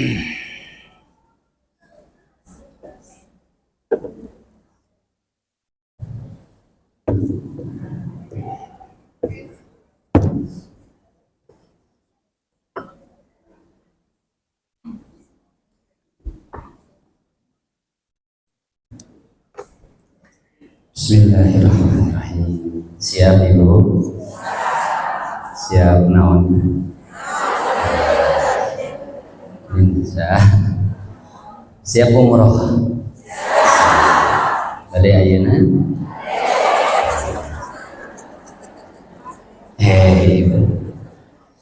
Bismillahirrahmanirrahim. Siap Ibu? Siap naon? Siap umroh? Bade ayeuna?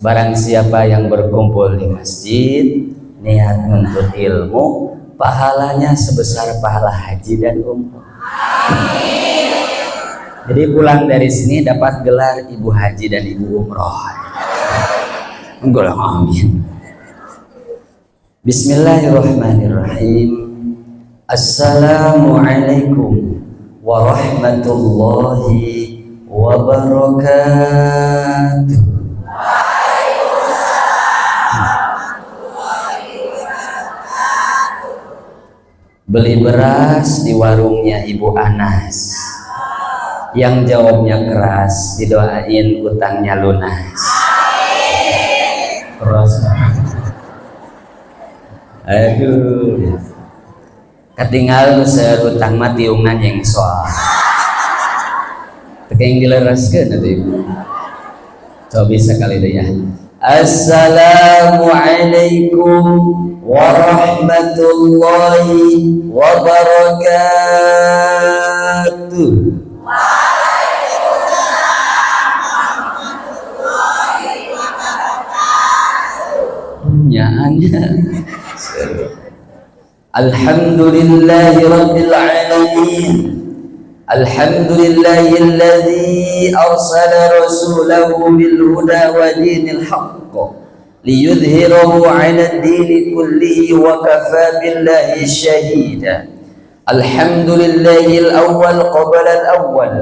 Barang siapa yang berkumpul di masjid niat menuntut ilmu, pahalanya sebesar pahala haji dan umroh. Jadi pulang dari sini dapat gelar ibu haji dan ibu umroh. Enggak, amin. Bismillahirrahmanirrahim. Assalamualaikum warahmatullahi wabarakatuh. Beli beras di warungnya Ibu Anas. Yang jawabnya keras, didoain utangnya lunas. Terus, aduh, ketinggal seueur utang mah tiungan yang soal. Tekeng dileraskeun atuh Ibu. Coba bisa kali deh ya. Assalamualaikum warahmatullahi wabarakatuh. Nyaannya Alhamdulillahi Rabbil Alamin. Alhamdulillahilladzi arsala rasulahu bil huda wa dinil haqq liyudhhirahu 'ala ad-dini kullihi wa kafa billahi shahida. Alhamdulillahil awwal qabla al-awwal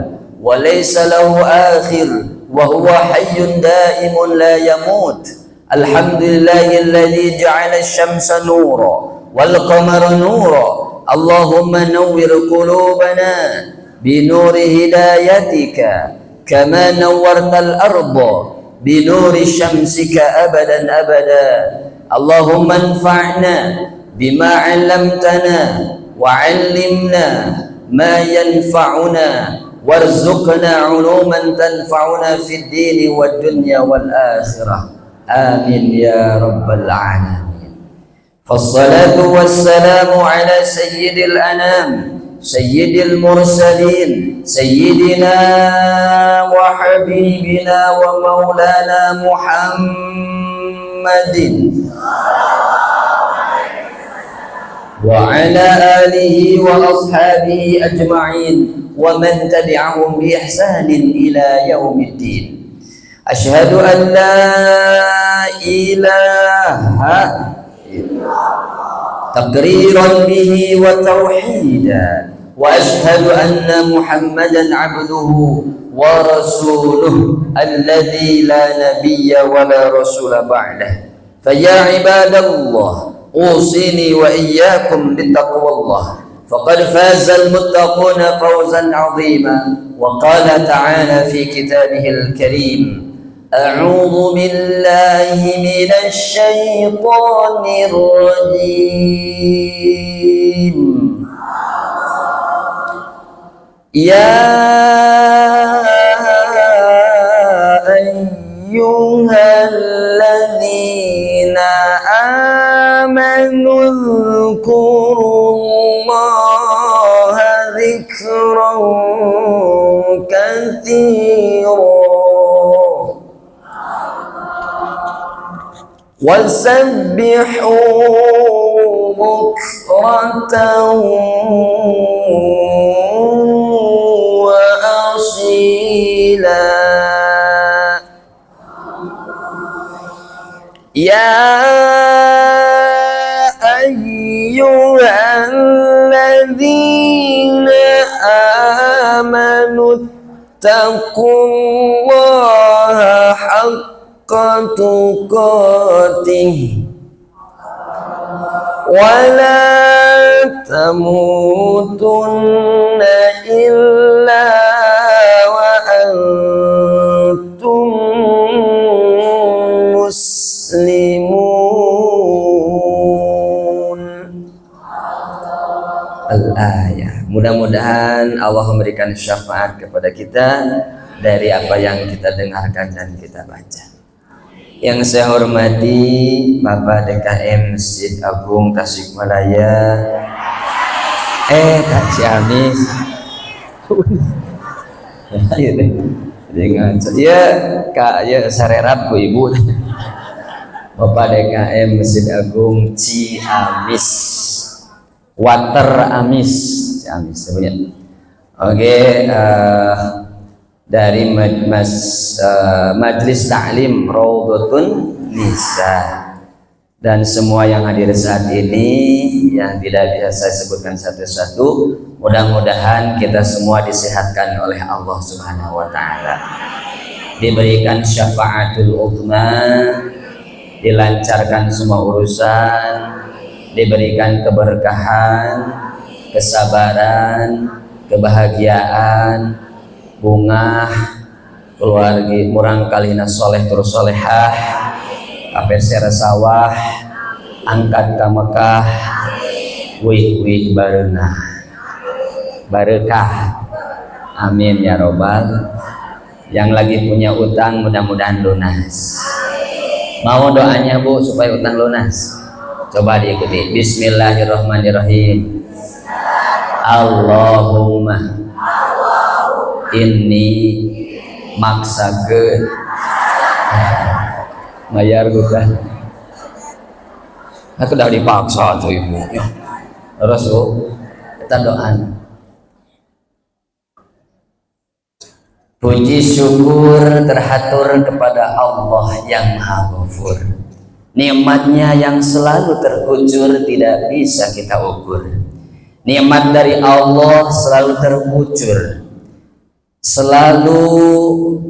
wa laysa lahu akhir wa huwa hayyun daimun la yamut. Alhamdulillahilladzi ja'ala asy-syamsa nuran wal qamara nuran. Allahumma nawwir qulubana bi nuri hidayatika kama nawwartal arda bi nuri syamsika abadan abada. Allahumma anfa'na bima 'allamtana wa 'allimna ma yanfa'una warzuqna 'uluman tanfa'una fid dini wad dunya wal akhirah. Amin ya rabbal alamin. Fassalatu wassalamu ala sayyidil anam sayyidil mursalin sayyidina wa habibina wa maulana Muhammadin wa ala alihi wa ashabihi ajma'in wa man tabi'ahum bi ihsanin ila yaumiddin. Asyhadu an la ilaha illallah taqriran bihi wa tauhida wa asyhadu anna Muhammadan abduhu wa rasuluhu alladzi la nabiyya wa la rasula ba'dah. Fa ya ibadallah usini wa iyyakum bittaqwallah faqad fazal muttaquna fawzan 'azima. Wa qala ta'ala fi kitabihil karim A'udzu billahi minasy syaithanir rajim. Ya ayyuhalladzina amanu dzkurullaha dzikran katsiran wasabbihu bukratan wa asila. Ya ayyuhalladzina amanu taqullaha haqqa tuqatih ولا تموتن إلا وأنتم muslimun. Al-ayah. Mudah-mudahan Allah memberikan syafaat kepada kita dari apa yang kita dengarkan dan kita baca. Yang saya hormati Bapak DKM Masjid Agung Tasikmalaya, Kak Ciamis, ya Kak, ya sarerap ku Ibu. Bapak DKM Masjid Agung Ciamis, Water Amis, Ciamis sebenarnya. Oke, dari Majelis Ta'lim Raudhatun Nisa dan semua yang hadir saat ini yang tidak bisa saya sebutkan satu-satu, mudah-mudahan kita semua disehatkan oleh Allah Subhanahu wa taala, diberikan syafaatul uzma, dilancarkan semua urusan, diberikan keberkahan, kesabaran, kebahagiaan, bunga keluarga murang kalina soleh terus solehah, kapeser sawah, angkat ke Mekah, wih barekah, amin ya robbal. Yang lagi punya utang mudah-mudahan lunas. Mau doanya Bu supaya utang lunas? Coba diikuti. Bismillahirrahmanirrahim. Allahumma ini maksakeun mayar bukan aku udah dipaksa tuh Ibu terus kita doa. Puji syukur terhatur kepada Allah yang Maha Ghafur, nikmatnya yang selalu terucur tidak bisa kita ukur. Nikmat dari Allah selalu terucur, selalu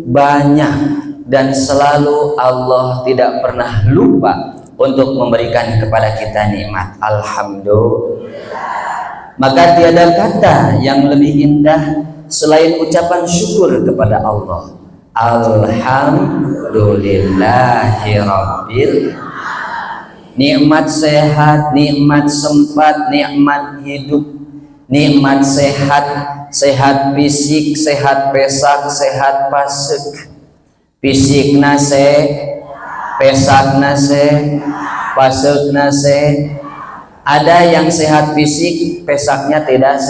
banyak, dan selalu Allah tidak pernah lupa untuk memberikan kepada kita nikmat. Alhamdulillah. Maka tiada kata yang lebih indah selain ucapan syukur kepada Allah. Alhamdulillahirabbil. Nikmat sehat, nikmat sempat, nikmat hidup, nikmat sehat, sehat fisik, sehat pesak, sehat pasek. Fisik nase, pesak nase, pasek nase. Ada yang sehat fisik, pesaknya tidak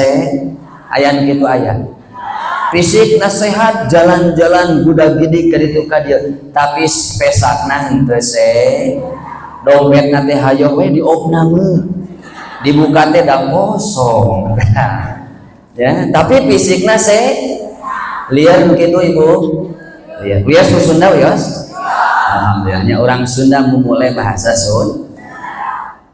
ayan gitu ayan. Fisik nasehat, jalan-jalan budak gede kaditu kadia, tapi pesakna henteu dompet nate hayo we diopna meuh. Dibuka teh da kosong. Ya, tapi fisikna liar begitu Ibu. Liar. Wios ku Sunda wios? Alhamdulillah orang Sunda memulai bahasa Sunda.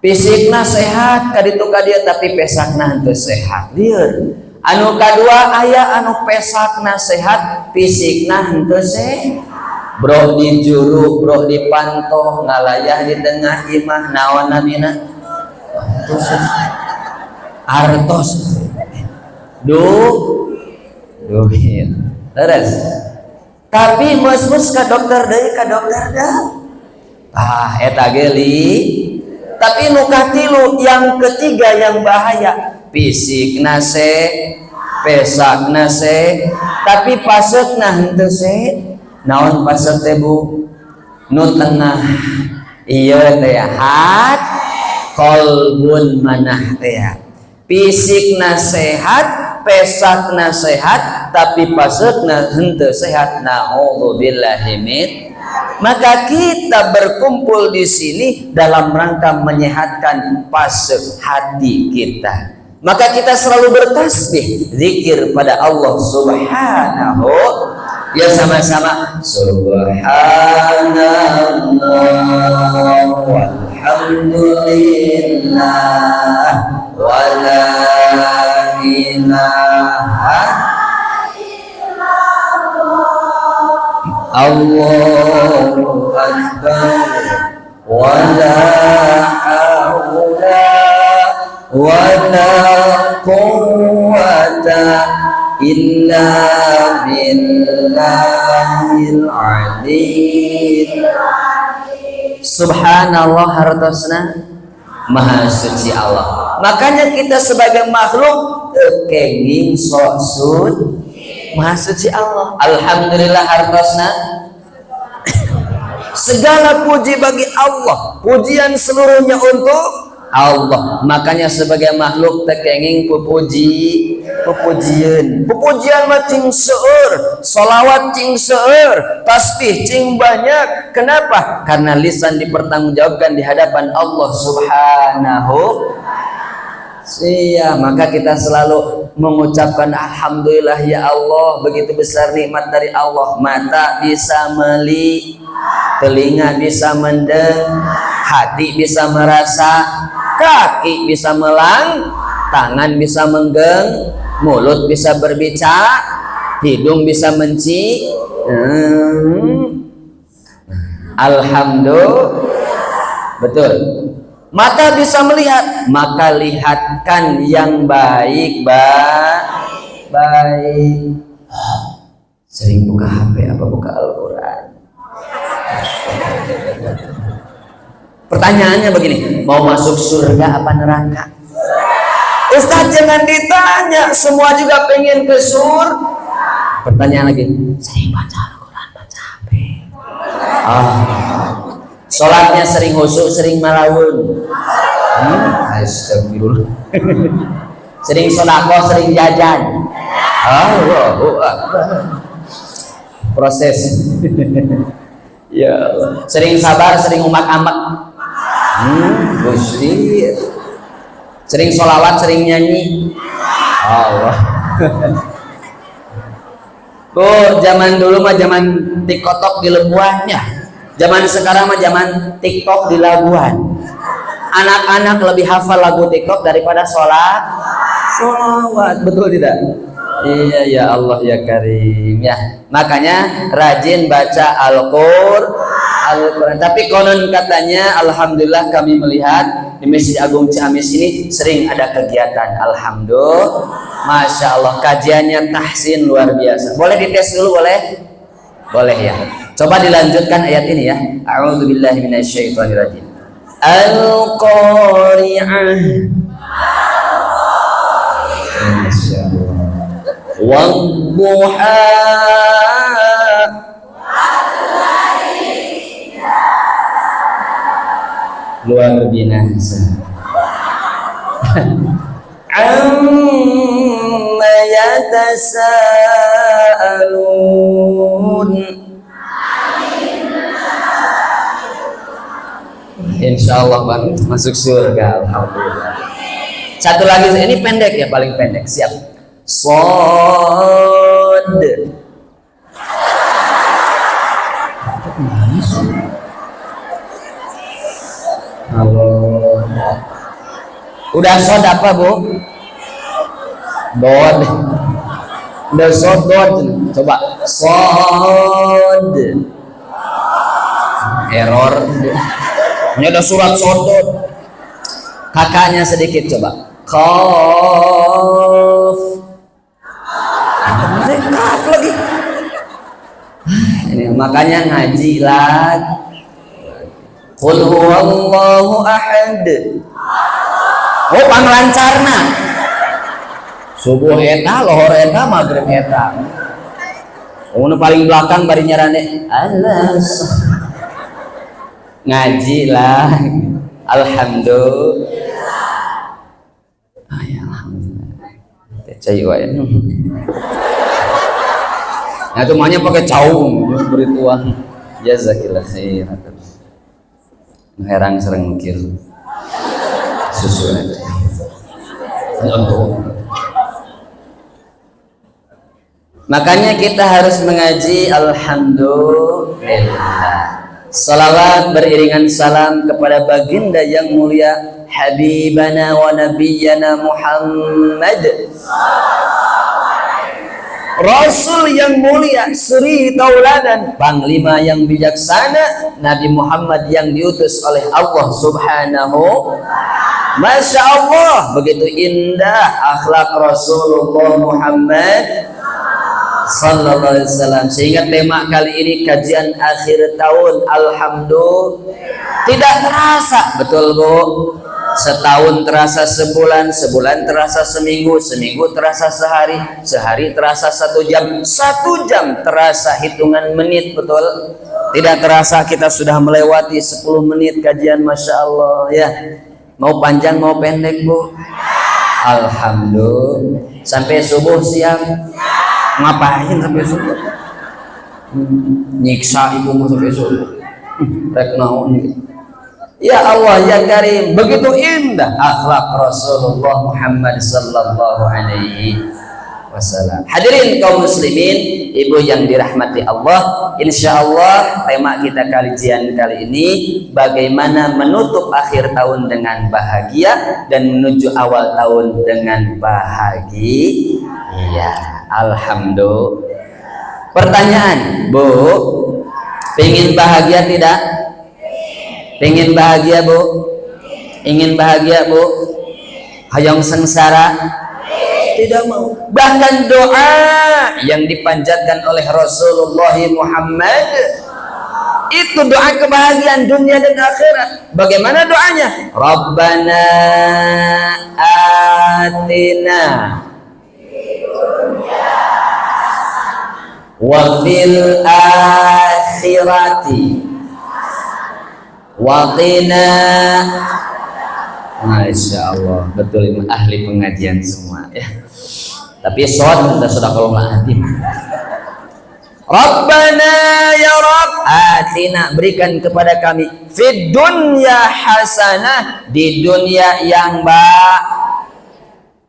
Fisikna sehat kaditu kadia tapi pesakna henteu sehat. Liar. Anu kadua aya anu pesakna sehat, fisikna henteu sehat. Bro di juru, bro di pantoh, ngalayah di tengah imah, naon namina? Artos. Duit. Terus. Tapi mus-mus ka dokter deui, ka dokter dah. Eta geli. Tapi nu katilu yang ketiga yang bahaya, fisikna pesakna tapi pasekna henteu naon pasek teh Bu? Nu tengah ieu teh hat qalbun manah teh. Fisikna sehat, pesakna sehat, tapi pasekna henteu sehat. Nauzubillahi min. Maka kita berkumpul di sini dalam rangka menyehatkan pasek hati kita. Maka kita selalu bertasbih, zikir pada Allah Subhanahu. Ya sama-sama. Subhanallah walhamdulillah wa la ilaha Allahu akbar wa la haula wala quwwata illa billahil aliyyil. Subhanallah hartosna maha suci Allah. Makanya kita sebagai makhluk kenging sok sud maha suci Allah. Alhamdulillah hartosna segala puji bagi Allah, pujian seluruhnya untuk Allah. Makanya sebagai makhluk tekenging pujian mah cing seueur, sholawat cing seueur, tasbih cing banyak. Kenapa? Karena lisan dipertanggungjawabkan di hadapan Allah Subhanahu. Iya, maka kita selalu mengucapkan alhamdulillah ya Allah, begitu besar nikmat dari Allah. Mata bisa melihat, telinga bisa mendengar, hati bisa merasa, kaki bisa melang, tangan bisa menggeng, mulut bisa berbicara, hidung bisa alhamdulillah. Betul. Mata bisa melihat, maka lihatkan yang baik. Sering buka HP apa buka Al-Quran? Pertanyaannya begini, mau masuk surga apa neraka? Ustaz jangan ditanya, semua juga pengen ke surga. Pertanyaan lagi, sering baca Al-Quran, baca HP. Sholatnya sering khusyuk, sering malawun. Astagfirullah. Sering sodako, sering jajan. Proses. Ya Allah. Sering sabar, sering umak-amak. Gusti. Sering sholawat, sering nyanyi. Allah. Zaman dulu mah zaman TikTok di Lebuannya. Zaman sekarang mah zaman TikTok di Labuan. Anak-anak lebih hafal lagu TikTok daripada sholawat. Betul tidak? Iya ya Allah ya Karim ya. Makanya rajin baca Al-Quran. Tapi konon katanya alhamdulillah kami melihat di Masjid Agung Ciamis ini sering ada kegiatan. Alhamdulillah. Masya Allah kajiannya tahsin luar biasa. Boleh dites dulu boleh? Boleh ya. Coba dilanjutkan ayat ini ya. A'udzubillahi minasyaitonirrajim. Al-Qari'ah. Wadduha. Luar binasa. Amma yatasaalun. Insya Allah Bang masuk surga. Alhamdulillah. Satu lagi, ini pendek ya, paling pendek. Siap. Sod. Halo. Udah sod apa Bu? Dod. Udah sod dod. Coba sod. Error. Ini ada surat sodot. Kakaknya sedikit coba. Qaf. Kaf lagi. Ini makanya ngaji lagi. Qul huwallahu ahad. Oh panglancarna. Subuh eta, lohor eta, maghrib eta. Oh paling belakang bari nyarane. Allah. Ngaji lah. Alhamdulillah. Ya alhamdulillah. Cai wae. Nah itu maunya pakai caung beri tuang. Jazakillah khair. Herang sering mikir. Susu aja. Untuk. Makanya kita harus mengaji alhamdulillah. Salawat beriringan salam kepada baginda yang mulia Habibana wa Nabiyyana Muhammad, Rasul yang mulia, Sri Tauladan, Panglima yang bijaksana, Nabi Muhammad yang diutus oleh Allah Subhanahu. Masya Allah, begitu indah akhlak Rasulullah Muhammad Sallallahu Alaihi Wasallam. Sehingga tema kali ini kajian akhir tahun, alhamdulillah tidak terasa, betul Bu? Setahun terasa sebulan, sebulan terasa seminggu, seminggu terasa sehari, sehari terasa 1 jam, 1 jam terasa hitungan menit, betul? Tidak terasa kita sudah melewati 10 menit kajian, Masya Allah ya. Mau panjang mau pendek Bu? Alhamdulillah. Sampai subuh siap? Ngapain sampai subuh? Nyiksa ibu mau sampai subuh. Rek naon gitu. Ya Allah ya Karim, begitu indah akhlak Rasulullah Muhammad Sallallahu Alaihi Wasallam. Hadirin kaum muslimin, ibu yang dirahmati Allah, insya Allah tema kita kajian kali ini bagaimana menutup akhir tahun dengan bahagia dan menuju awal tahun dengan bahagia. Iya, alhamdulillah. Pertanyaan, Bu, pengen bahagia tidak? Pengen bahagia Bu? Ingin bahagia Bu? Hayang sengsara? Tidak mau. Bahkan doa yang dipanjatkan oleh Rasulullah Muhammad itu doa kebahagiaan dunia dan akhirat. Bagaimana doanya? Rabbana atina wa fil akhirati waqina. Masya Allah, betul ini ahli pengajian semua ya. Tapi sudah kalau nggak hati. Rabbana ya Rabb, atina, berikan kepada kami fid dunya hasanah, di dunia yang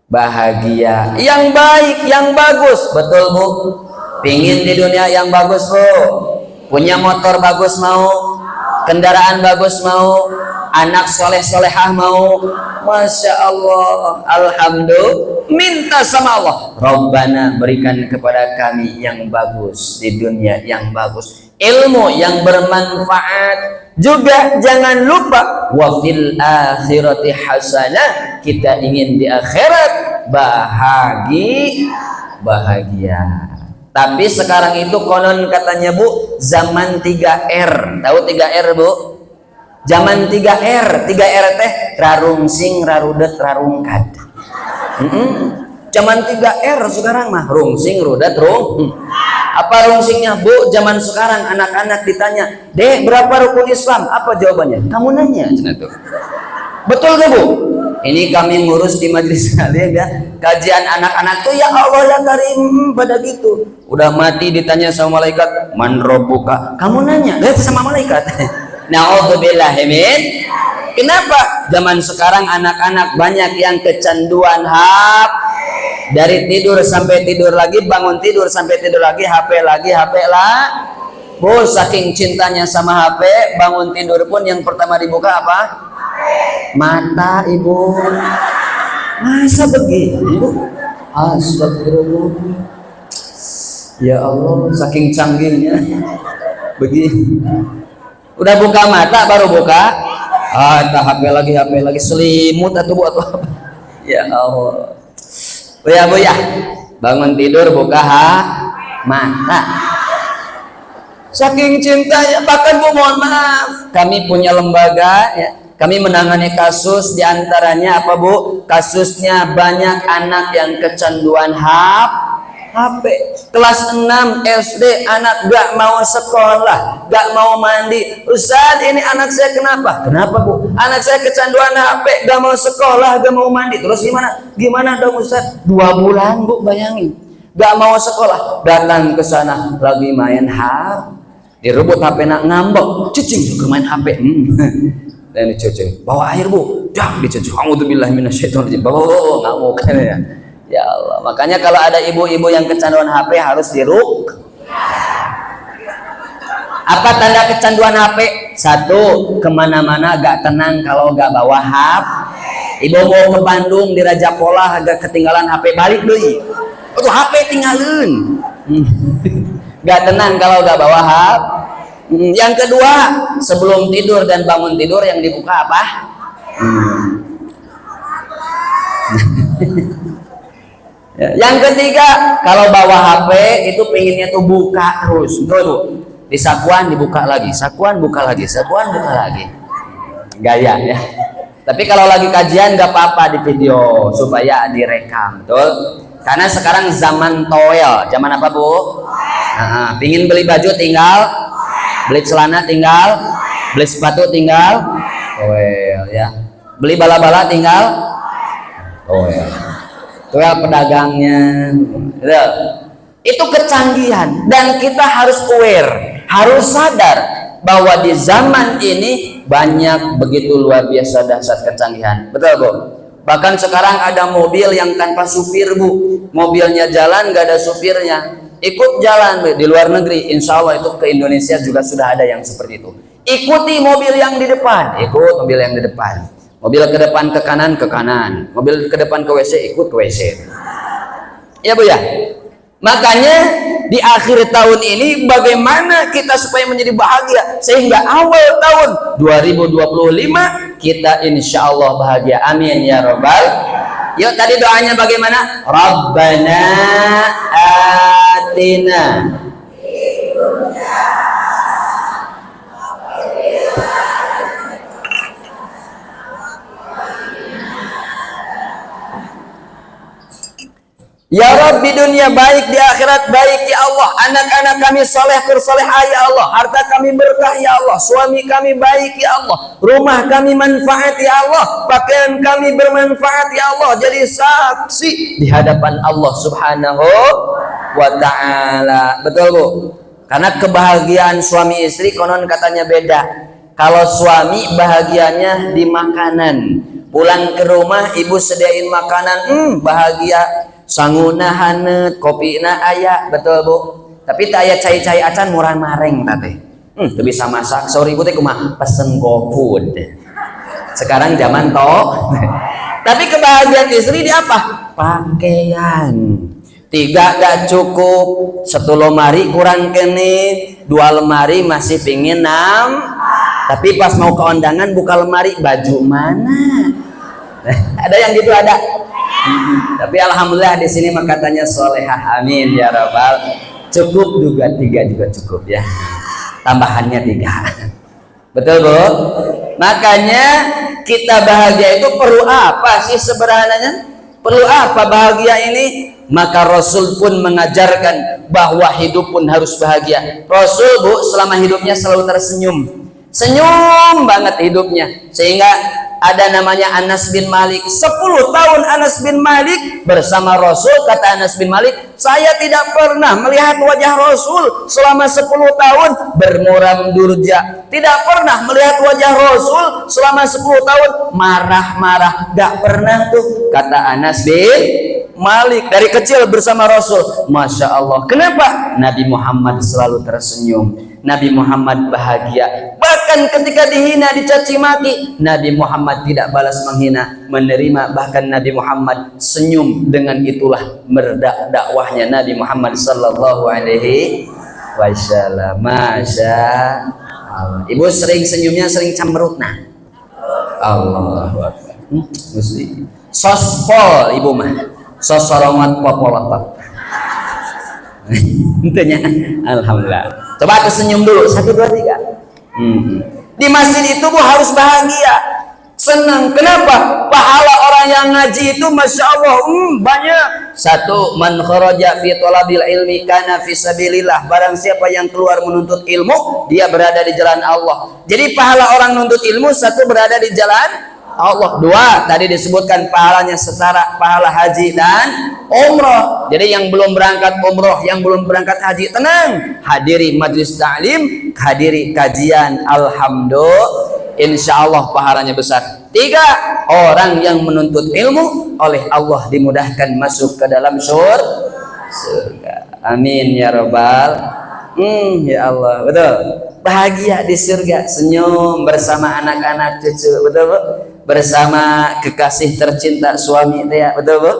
bahagia, yang baik, yang bagus, betul Bu? Pingin di dunia yang bagus Bu? Punya motor bagus mau? Kendaraan bagus mau? Anak soleh-solehah mau? Masya Allah, alhamdulillah. Minta sama Allah, Rabbana, berikan kepada kami yang bagus di dunia, yang bagus, ilmu yang bermanfaat. Juga jangan lupa wa fil akhirati hasanah, kita ingin di akhirat bahagia. Tapi sekarang itu konon katanya Bu, zaman 3R. Tahu 3R Bu? Zaman 3R. 3R teh rarungsing, rarudet, rarungkad. Zaman 3R sekarang mah rungsing, rudet, Apa rungsingnya Bu? Zaman sekarang anak-anak ditanya, "Dek, berapa rukun Islam?" Apa jawabannya? Kamu nanya. Betul gak Bu? Ini kami ngurus di majelis kalian ya. Kajian anak-anak tuh ya Allah ya Karim pada gitu. Udah mati ditanya sama malaikat, "Man rabbuka?" Kamu nanya, sama malaikat. Na'udzubillah min. Kenapa? Zaman sekarang anak-anak banyak yang kecanduan dari tidur sampai tidur lagi, bangun tidur sampai tidur lagi, HP lagi, HP lah. Bu, saking cintanya sama HP, bangun tidur pun yang pertama dibuka apa? Mata Ibu. Masa begitu? Astagfirullah. Ya Allah, saking canggihnya. Begini. Udah buka mata baru buka. HP lagi, selimut atau Bu atau apa? Ya Allah. Bu ya, bangun tidur buka mata. Saking cintanya, bahkan Bu mohon maaf, kami punya lembaga ya. Kami menangani kasus diantaranya apa Bu? Kasusnya banyak anak yang kecanduan HP. Kelas 6 SD anak gak mau sekolah, gak mau mandi. Ustaz, ini anak saya kenapa? Kenapa Bu? Anak saya kecanduan HP, gak mau sekolah, gak mau mandi. Terus gimana? Gimana dong Ustaz? 2 bulan Bu, bayangin. Gak mau sekolah, datang ke sana lagi main HP. Direbut HP nak ngambek, cicing juga main HP. Dan dicuci, bawa air Bu, dah dicuci. A'udzubillahi minasyaitonir rajim. Bawa ngamuk ya. Ya Allah, makanya kalau ada ibu-ibu yang kecanduan HP harus diruk. Apa tanda kecanduan HP? 1, kemana-mana gak tenang kalau gak bawa HP. Ibu mau ke Bandung di Raja Polah agak ketinggalan HP, balik deh. Itu HP tinggalin. Gak tenang kalau gak bawa HP. Yang kedua, sebelum tidur dan bangun tidur yang dibuka apa? Ya, yang ketiga, kalau bawa HP itu pengennya tuh buka terus, tuh di sakuan dibuka lagi, sakuan buka lagi, sakuan buka lagi, gaya ya. Tapi kalau lagi kajian nggak apa-apa di video supaya direkam, betul? Karena sekarang zaman toel, zaman apa bu? Nah, pingin beli baju tinggal, beli celana tinggal, beli sepatu tinggal, toel ya. Beli bala-bala tinggal, toel. Toel pedagangnya, itu kecanggihan dan kita harus aware, harus sadar bahwa di zaman ini banyak begitu luar biasa dahsyat kecanggihan, betul bu? Bahkan sekarang ada mobil yang tanpa supir bu, mobilnya jalan gak ada supirnya, ikut jalan di luar negeri, insya Allah itu ke Indonesia juga sudah ada yang seperti itu. Ikuti mobil yang di depan, ikut mobil yang di depan. Mobil ke depan ke kanan, mobil ke depan ke WC ikut ke WC. Ya bu ya. Makanya di akhir tahun ini bagaimana kita supaya menjadi bahagia sehingga awal tahun 2025 kita insya Allah bahagia. Amin ya robbal. Yuk tadi doanya bagaimana? Rabbana atina. Ya Rabbi, dunia baik, di akhirat baik ya Allah. Anak-anak kami soleh tersolehah ya Allah. Harta kami berkah ya Allah. Suami kami baik ya Allah. Rumah kami manfaat ya Allah. Pakaian kami bermanfaat ya Allah. Jadi saksi di hadapan Allah subhanahu wa ta'ala. Betul bu? Karena kebahagiaan suami istri konon katanya beda. Kalau suami bahagianya di makanan. Pulang ke rumah ibu sediain makanan, bahagia. Sanguna hanet, kopi na aya, betul bu. Tapi tak aya cai-cai acan murah mareng tadi. Tuh bisa masak. Sorry bu teh kumaha pesen GoFood. Sekarang zaman toh. Tapi kebahagiaan istri di apa? Pakaian. 3 gak cukup, 1 lemari kurang kene, 2 lemari masih pingin 6. Tapi pas mau ke undangan buka lemari, baju mana? Ada yang gitu ada. Tapi alhamdulillah di sini mah katanya solehah, amin ya rabbal. Cukup juga 3 juga cukup ya. Tambahannya 3. Betul bu? Makanya kita bahagia itu perlu apa sih sebenarnya? Perlu apa bahagia ini? Maka Rasul pun mengajarkan bahwa hidup pun harus bahagia. Rasul bu selama hidupnya selalu tersenyum, senyum banget hidupnya, sehingga ada namanya Anas bin Malik. 10 tahun Anas bin Malik bersama Rasul. Kata Anas bin Malik, saya tidak pernah melihat wajah Rasul selama 10 tahun bermuram durja. Tidak pernah melihat wajah Rasul selama 10 tahun marah-marah. Gak pernah tuh, kata Anas bin Malik. Dari kecil bersama Rasul. Masya Allah. Kenapa? Nabi Muhammad selalu tersenyum. Nabi Muhammad bahagia. Bahkan ketika dihina, dicaci maki, Nabi Muhammad tidak balas menghina, menerima. Bahkan Nabi Muhammad senyum. Dengan itulah merdak dakwahnya Nabi Muhammad sallallahu alaihi wasallam. Masya Allah. Ibu sering senyumnya sering cemberut nah. Allahu akbar. Mesti sospol ibu mah. Sosorongat popolotot. Intinya alhamdulillah. Coba tersenyum dulu 1 2 3. Di masjid itu bu harus bahagia, senang. Kenapa? Pahala orang yang ngaji itu masya Allah banyak. 1, man kharaja fi thalabil ilmi kana fi sabilillah. Barang siapa yang keluar menuntut ilmu, dia berada di jalan Allah. Jadi pahala orang menuntut ilmu 1 berada di jalan Allah. 2, tadi disebutkan pahalanya setara pahala haji dan umroh. Jadi yang belum berangkat umroh, yang belum berangkat haji, tenang, hadiri majlis ta'lim, hadiri kajian, alhamdulillah, insya Allah pahalanya besar. 3, orang yang menuntut ilmu oleh Allah dimudahkan masuk ke dalam surga. Amin ya rabbal. Ya Allah, betul. Bahagia di surga, senyum bersama anak-anak cucu, betul bu? Bersama kekasih tercinta suami itu ya, betul bu?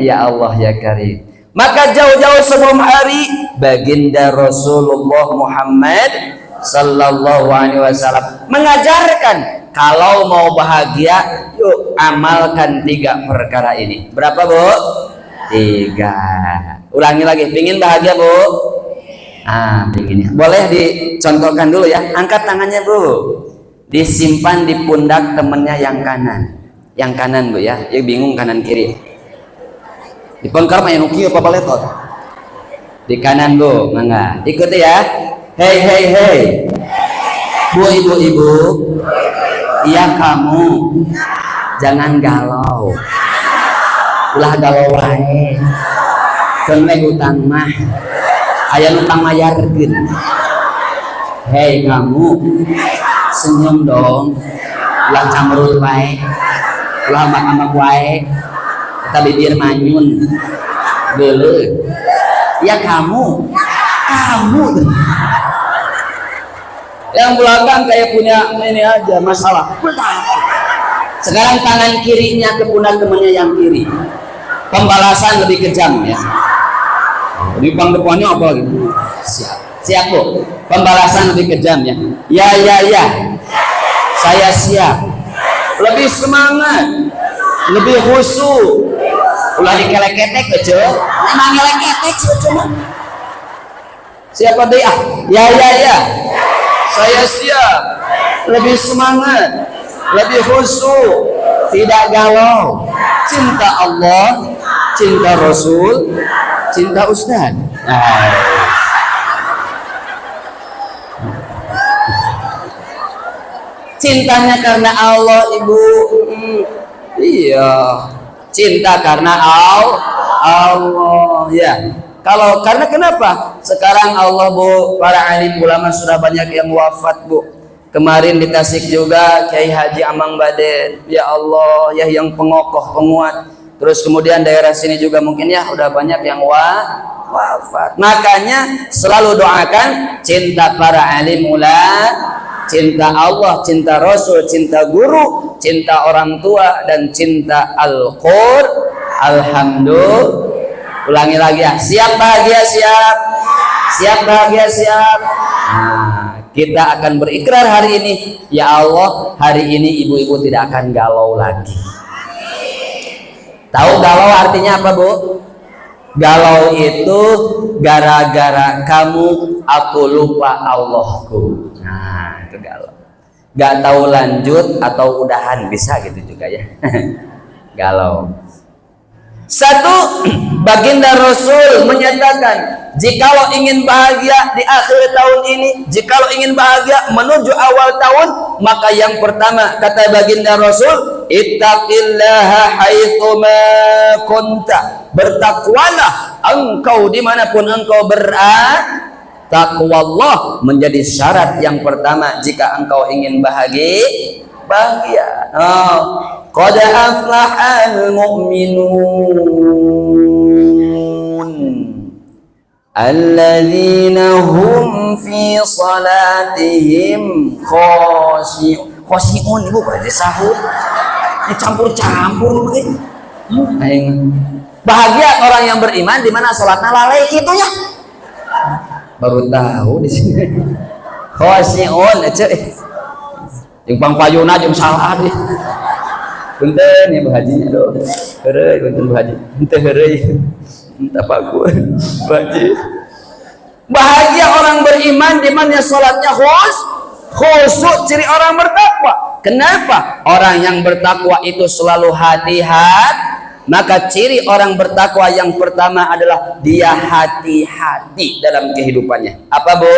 Ya Allah ya Karim. Maka jauh-jauh sebelum hari baginda Rasulullah Muhammad sallallahu alaihi wasallam mengajarkan kalau mau bahagia, yuk amalkan 3 perkara ini. Berapa Bu? 3. Ulangi lagi, pingin bahagia Bu? Pinginnya. Boleh dicontohkan dulu ya. Angkat tangannya Bu. Disimpan di pundak temennya yang kanan. Yang kanan Bu ya. Yang bingung kanan kiri. Di pengkar mah yang uki apa baletot? Di kanan Bu, mangga. Ikuti ya. Hei hei hei. Bu ibu-ibu. Iya kamu. Jangan galau. Ulah galau wae. Kenwe utang mah. Aya utang mayarkeun. Hei kamu. Senyum dong. Ulah camrut wae. Ulah mak-mak wae. Kita bibir manyun. Geuleuh. Ya kamu. Yang belakang kayak punya ini aja masalah. Sekarang tangan kirinya ke pundak temannya yang kiri. Pembalasan lebih kejam ya. Di pang depannya apa lagi? Siap Bu. Pembalasan lebih kejam ya. Ya. Saya siap. Lebih semangat. Lebih khusyuk. Ulah dikeleketek aja. Emang ngeleketek sih cuma. Siapa deh Ya. Saya siap. Lebih semangat. Lebih khusyuk. Tidak galau. Cinta Allah, cinta Rasul, cinta Ustaz. Cintanya karena Allah Ibu. Iya. Cinta karena Allah ya. Kalau karena kenapa? Sekarang Allah Bu, para alim ulama sudah banyak yang wafat Bu. Kemarin di Tasik juga Kiai Haji Amang Baden. Ya Allah ya, yang pengokoh penguat. Terus kemudian daerah sini juga mungkin ya udah banyak yang wafat. Makanya selalu doakan cinta para alim ulama, cinta Allah, cinta Rasul, cinta guru, cinta orang tua, dan cinta Al-Qur'an. Alhamdulillah. Ulangi lagi ya. Siap bahagia siap. Siap bahagia siap. Kita akan berikrar hari ini. Ya Allah, hari ini ibu-ibu tidak akan galau lagi. Tahu galau artinya apa Bu? Galau itu gara-gara kamu aku lupa Allahku. Itu galau. Gak tahu lanjut atau udahan, bisa gitu juga ya. Galau. Satu, baginda Rasul menyatakan, jikalau ingin bahagia di akhir tahun ini, jikalau ingin bahagia menuju awal tahun, maka yang pertama kata baginda Rasul, ittaqillaha haitsuma kunta. Bertakwalah engkau dimanapun engkau berada. Taqwallah menjadi syarat yang pertama jika engkau ingin bahagia. Qad aflahal mu'minun alladzina hum fi salatihim khashi'un. Ibu berarti sahur campur-campur begini. Bahagia orang yang beriman di mana salatnya lalai gitu ya. Baru tahu di sini. Khashi'un yang pangpayuna jeung salah deh. Punten ya Bu Hajinya doh. Heureuy punten Bu Haji. Henteu heureuy. Entah Pak Bu Haji. Bahagia orang beriman di mana salatnya khusyuk, ciri orang bertakwa. Kenapa? Orang yang bertakwa itu selalu hati-hati. Maka ciri orang bertakwa yang pertama adalah dia hati-hati dalam kehidupannya. Apa Bu?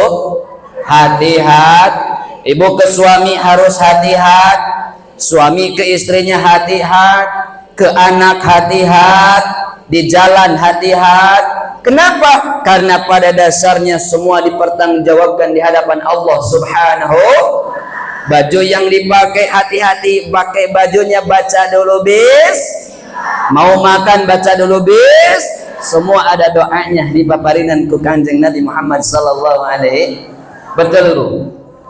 Hati-hati. Ibu ke suami harus hati-hati, suami ke istrinya hati-hati, ke anak hati-hati, di jalan hati-hati. Kenapa? Karena pada dasarnya semua dipertanggungjawabkan di hadapan Allah Subhanahu. Baju yang dipakai hati-hati, pakai bajunya baca dulu bis. Mau makan baca dulu bis. Semua ada doanya di paparinan ku Kanjeng Nabi Muhammad sallallahu alaihi. Betul Bu.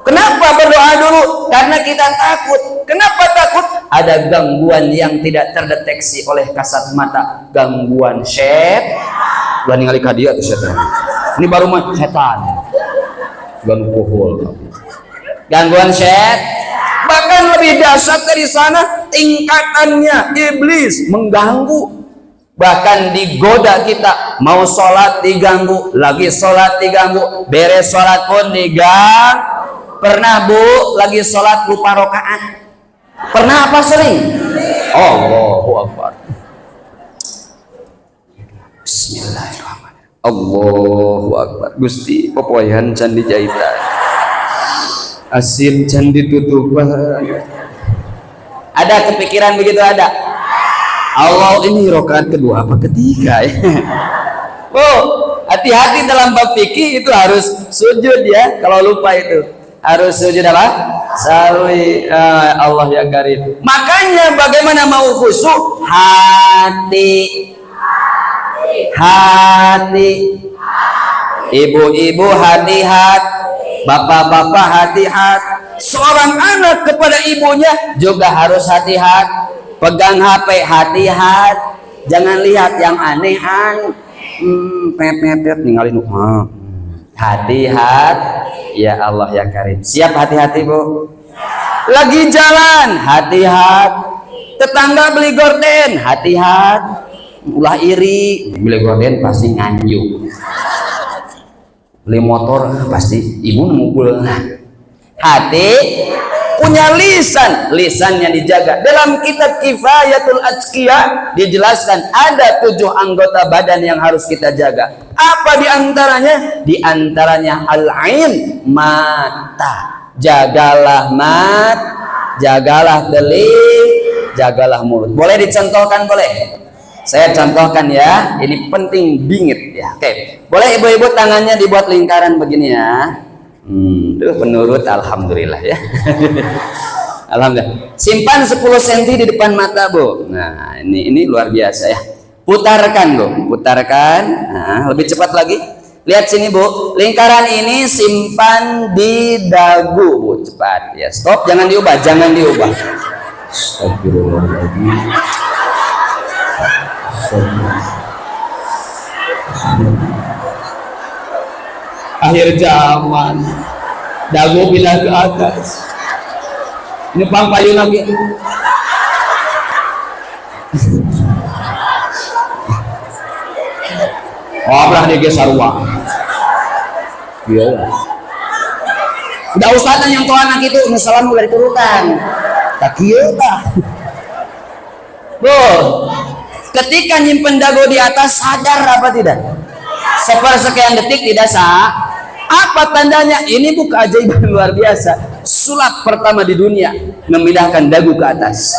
Kenapa berdoa dulu? Karena kita takut. Kenapa takut? Ada gangguan yang tidak terdeteksi oleh kasat mata. Gangguan setan. Ulah ningali ka dieu tuh setan. Ini baru mah setan. Gangguan setan. Gangguan setan. Bahkan lebih dahsyat dari sana, tingkatannya iblis mengganggu. Bahkan digoda kita, mau sholat diganggu, lagi sholat diganggu, beres sholat pun diganggu. Pernah Bu, lagi sholat lupa rokaat? Pernah apa sering? Allahu Akbar. Bismillahirrahmanirrahim. Allahu Akbar. Gusti pepoyan candi jahitan, asin candi tutupan. Ada kepikiran begitu? Ada? Allah, ini rokaat kedua apa ketiga ya? Oh, hati-hati dalam bab fikih itu harus sujud ya. Kalau lupa itu harus sujud apa? Sarwi. Allah ya karim. Makanya bagaimana mau khusyuk? Hati. Ibu-ibu hati-hati, bapak-bapak hati-hati. Seorang anak kepada ibunya juga harus hati-hati. Pegang HP hati-hati, jangan lihat yang aneh-aneh. Pepet ninggalin. Hati-hati, ya Allah ya karim. Siap hati-hati Bu. Lagi jalan hati-hati. Tetangga beli gorden hati-hati. Ulah iri, beli gorden pasti nganjuk. Beli motor pasti ibu nemu bulan. Hati. Punya lisannya dijaga. Dalam kitab Kifayatul Atqiya dijelaskan ada 7 anggota badan yang harus kita jaga. Apa diantaranya? Diantaranya al-ain, mata. Jagalah mata, jagalah telinga, jagalah mulut. Boleh dicontohkan? Boleh. Saya contohkan ya. Ini penting bingit ya. Oke. Boleh ibu-ibu tangannya dibuat lingkaran begini ya. Menurut alhamdulillah ya. Alhamdulillah. Simpan 10 cm di depan mata Bu. Nah ini luar biasa ya. Putarkan Bu, putarkan. Nah, lebih cepat lagi. Lihat sini Bu, lingkaran ini simpan di dagu Bu. Cepat ya. Stop, jangan diubah, jangan diubah. Astagfirullahaladzim. Akhir zaman, dagu pindah ke atas. Ini payung lagi. Oh, belah digeser uang. Iya. Udah usah yang tua anak itu, misalnya mulai diturutan. Tak iya lah. Bu, ketika nyimpen dagu di atas, sadar apa tidak? Sepersekian detik tidak sah. Apa tandanya? Ini bukan keajaiban luar biasa. Sulap pertama di dunia memindahkan dagu ke atas.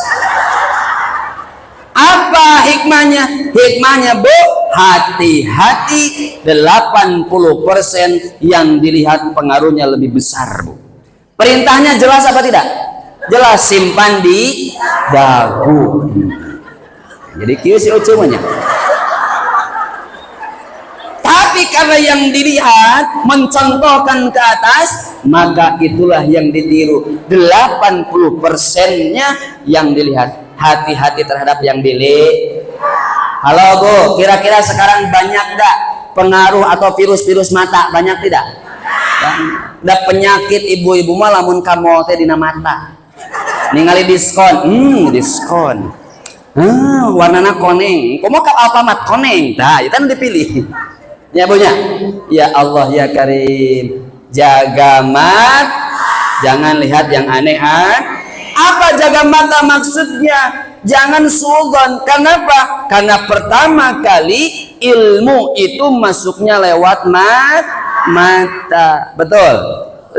Apa hikmahnya? Hikmahnya Bu, hati-hati. 80% yang dilihat pengaruhnya lebih besar Bu. Perintahnya jelas apa tidak? Jelas, simpan di dagu. Jadi kieu si ucumanya. Tapi karena yang dilihat mencontohkan ke atas, maka itulah yang ditiru. 80%-nya yang dilihat. Hati-hati terhadap yang dilihat. Halo Bu, kira-kira sekarang banyak enggak pengaruh atau virus-virus mata? Banyak tidak? Ada penyakit ibu-ibu mah lamun kamol teh dina mata. Ningali diskon. Diskon. Warnana koneng. Komo ka Alfamart koneng. Tah, itu dipilih. Ya Bu nya. Ya Allah ya Karim. Jaga mata, jangan lihat yang aneh-aneh. Apa jaga mata maksudnya? Jangan suudzon. Kenapa? Karena pertama kali ilmu itu masuknya lewat mata. Betul.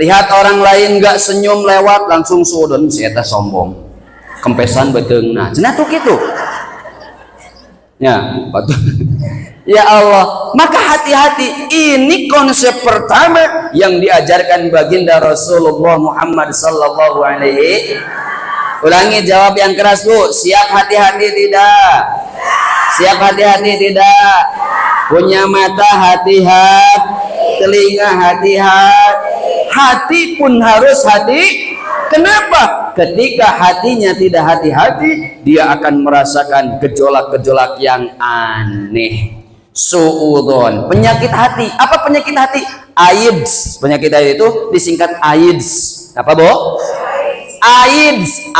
Lihat orang lain nggak senyum lewat langsung suudzon, si eta sombong. Kempesan beteung. Nah, cenah tuh gitu. Ya, betul. Ya Allah, maka hati-hati. Ini konsep pertama yang diajarkan baginda Rasulullah Muhammad sallallahu alaihi. Ulangi, jawab yang keras Bu. Siap hati-hati tidak? Siap hati-hati tidak? Punya mata hati-hati, telinga hati-hati. Hati pun harus hati. Kenapa? Ketika hatinya tidak hati-hati, dia akan merasakan gejolak-gejolak yang aneh. Suudzon, penyakit hati. Apa penyakit hati? AIDS. Penyakit hati itu disingkat AIDS. Apa Bu? AIDS,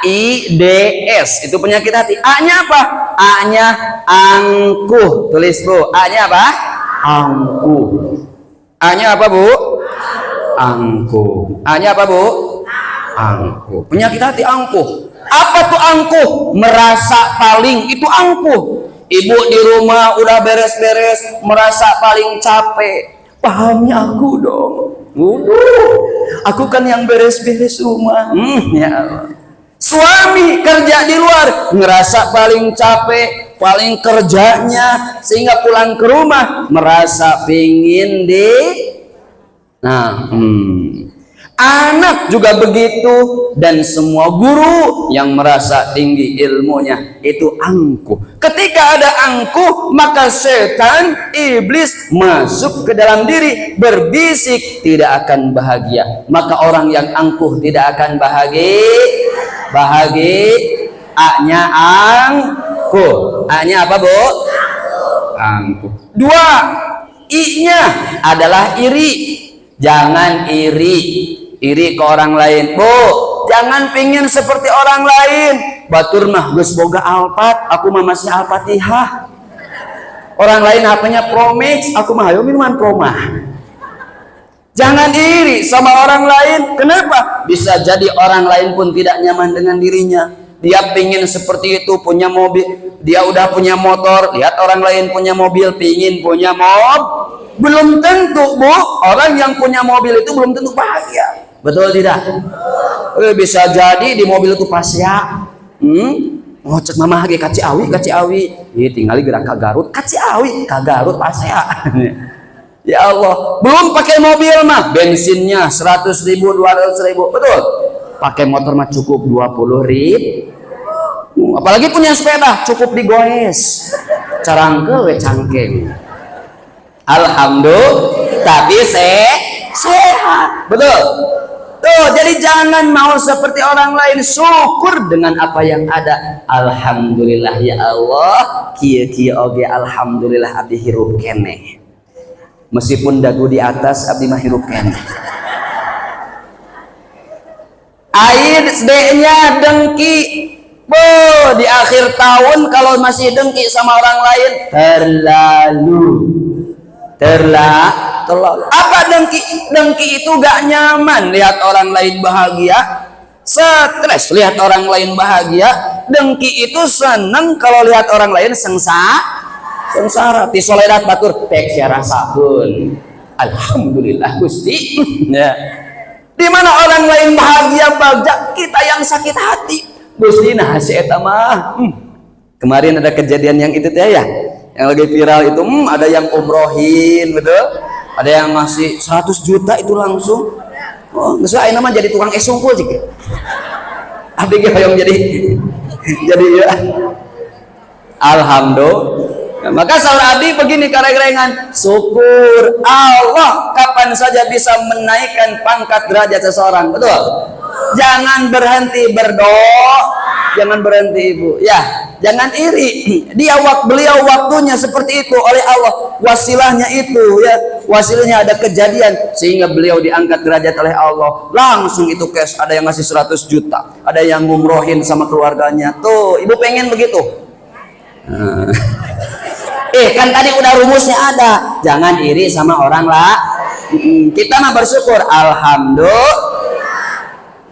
AIDS. Itu penyakit hati. A-nya apa? A-nya angkuh. Tulis Bu. A-nya apa? Angkuh. A-nya apa Bu? Angkuh. A-nya apa Bu? Angkuh. Penyakit hati angkuh. Apa tuh angkuh? Merasa paling, itu angkuh. Ibu di rumah udah beres-beres, merasa paling capek. Pahami aku dong. Aku kan yang beres-beres rumah. Ya Allah. Suami kerja di luar, ngerasa paling capek, paling kerjanya, sehingga pulang ke rumah merasa pingin di. Anak juga begitu, dan semua guru yang merasa tinggi ilmunya itu angkuh. Ketika ada angkuh, maka setan, iblis masuk ke dalam diri, berbisik, tidak akan bahagia. Maka orang yang angkuh tidak akan bahagia. A-nya angkuh. A-nya apa Bu? Angkuh. 2, I-nya adalah iri. Jangan iri ke orang lain. Bu, jangan pingin seperti orang lain. Batur mah geus boga Alphard, aku mah masih Al-Fatihah. Orang lain HP-nya Pro Max, aku mah ayo minuman Pro mah. Jangan iri sama orang lain. Kenapa? Bisa jadi orang lain pun tidak nyaman dengan dirinya. Dia pingin seperti itu, punya mobil, dia udah punya motor, lihat orang lain punya mobil, pingin punya mobil. Belum tentu Bu, orang yang punya mobil itu belum tentu bahagia. Betul tidak? Bisa jadi di mobil itu Pasya. Ngocek mama lagi kaci awi. Tinggali gerak ke Garut, kaci awi, ke Garut Pasya. Ya Allah, belum pakai mobil mah, bensinnya 100.000, 200.000, betul. Pakai motor mah cukup 20.000. Apalagi punya sepeda, cukup digoes. Carangke we cangkeng. Alhamdulillah, tapi sehat, betul. Tuh, jadi jangan mau seperti orang lain, syukur dengan apa yang ada. Alhamdulillah ya Allah, kieu oge alhamdulillah abdi hirup keneh. Meskipun dagu di atas abdi mah hirup keneh. D-nya dengki. Bu, di akhir tahun kalau masih dengki sama orang lain, terlalu. Apa dengki? Dengki itu gak nyaman lihat orang lain bahagia, stres lihat orang lain bahagia. Dengki itu seneng kalau lihat orang lain sengsara. Ti soledat batur tek sia rasakeun. Alhamdulillah Gusti. Ya. Di mana orang lain bahagia, bagja kita yang sakit hati. Gusti nah si eta mah. Kemarin ada kejadian yang itu teh ya. Yang lagi viral itu, ada yang umrohin, betul? Ada yang masih 100 juta itu langsung. Oh, misalnya nama jadi tukang esungkul sih. Abdi ge hoyong jadi ya. Alhamdulillah. Nah, maka saur abdi begini kareng-karengan, syukur Allah kapan saja bisa menaikkan pangkat derajat seseorang, betul? Jangan berhenti berdoa, jangan berhenti Ibu, ya. Jangan iri. Beliau waktunya seperti itu oleh Allah. Wasilahnya itu ya. Wasilahnya ada kejadian sehingga beliau diangkat derajat oleh Allah. Langsung itu cash, ada yang ngasih 100 juta, ada yang ngumrohin sama keluarganya. Tuh, Ibu pengen begitu. Kan tadi udah rumusnya ada. Jangan iri sama orang lah. Kita mah bersyukur. Alhamdulillah.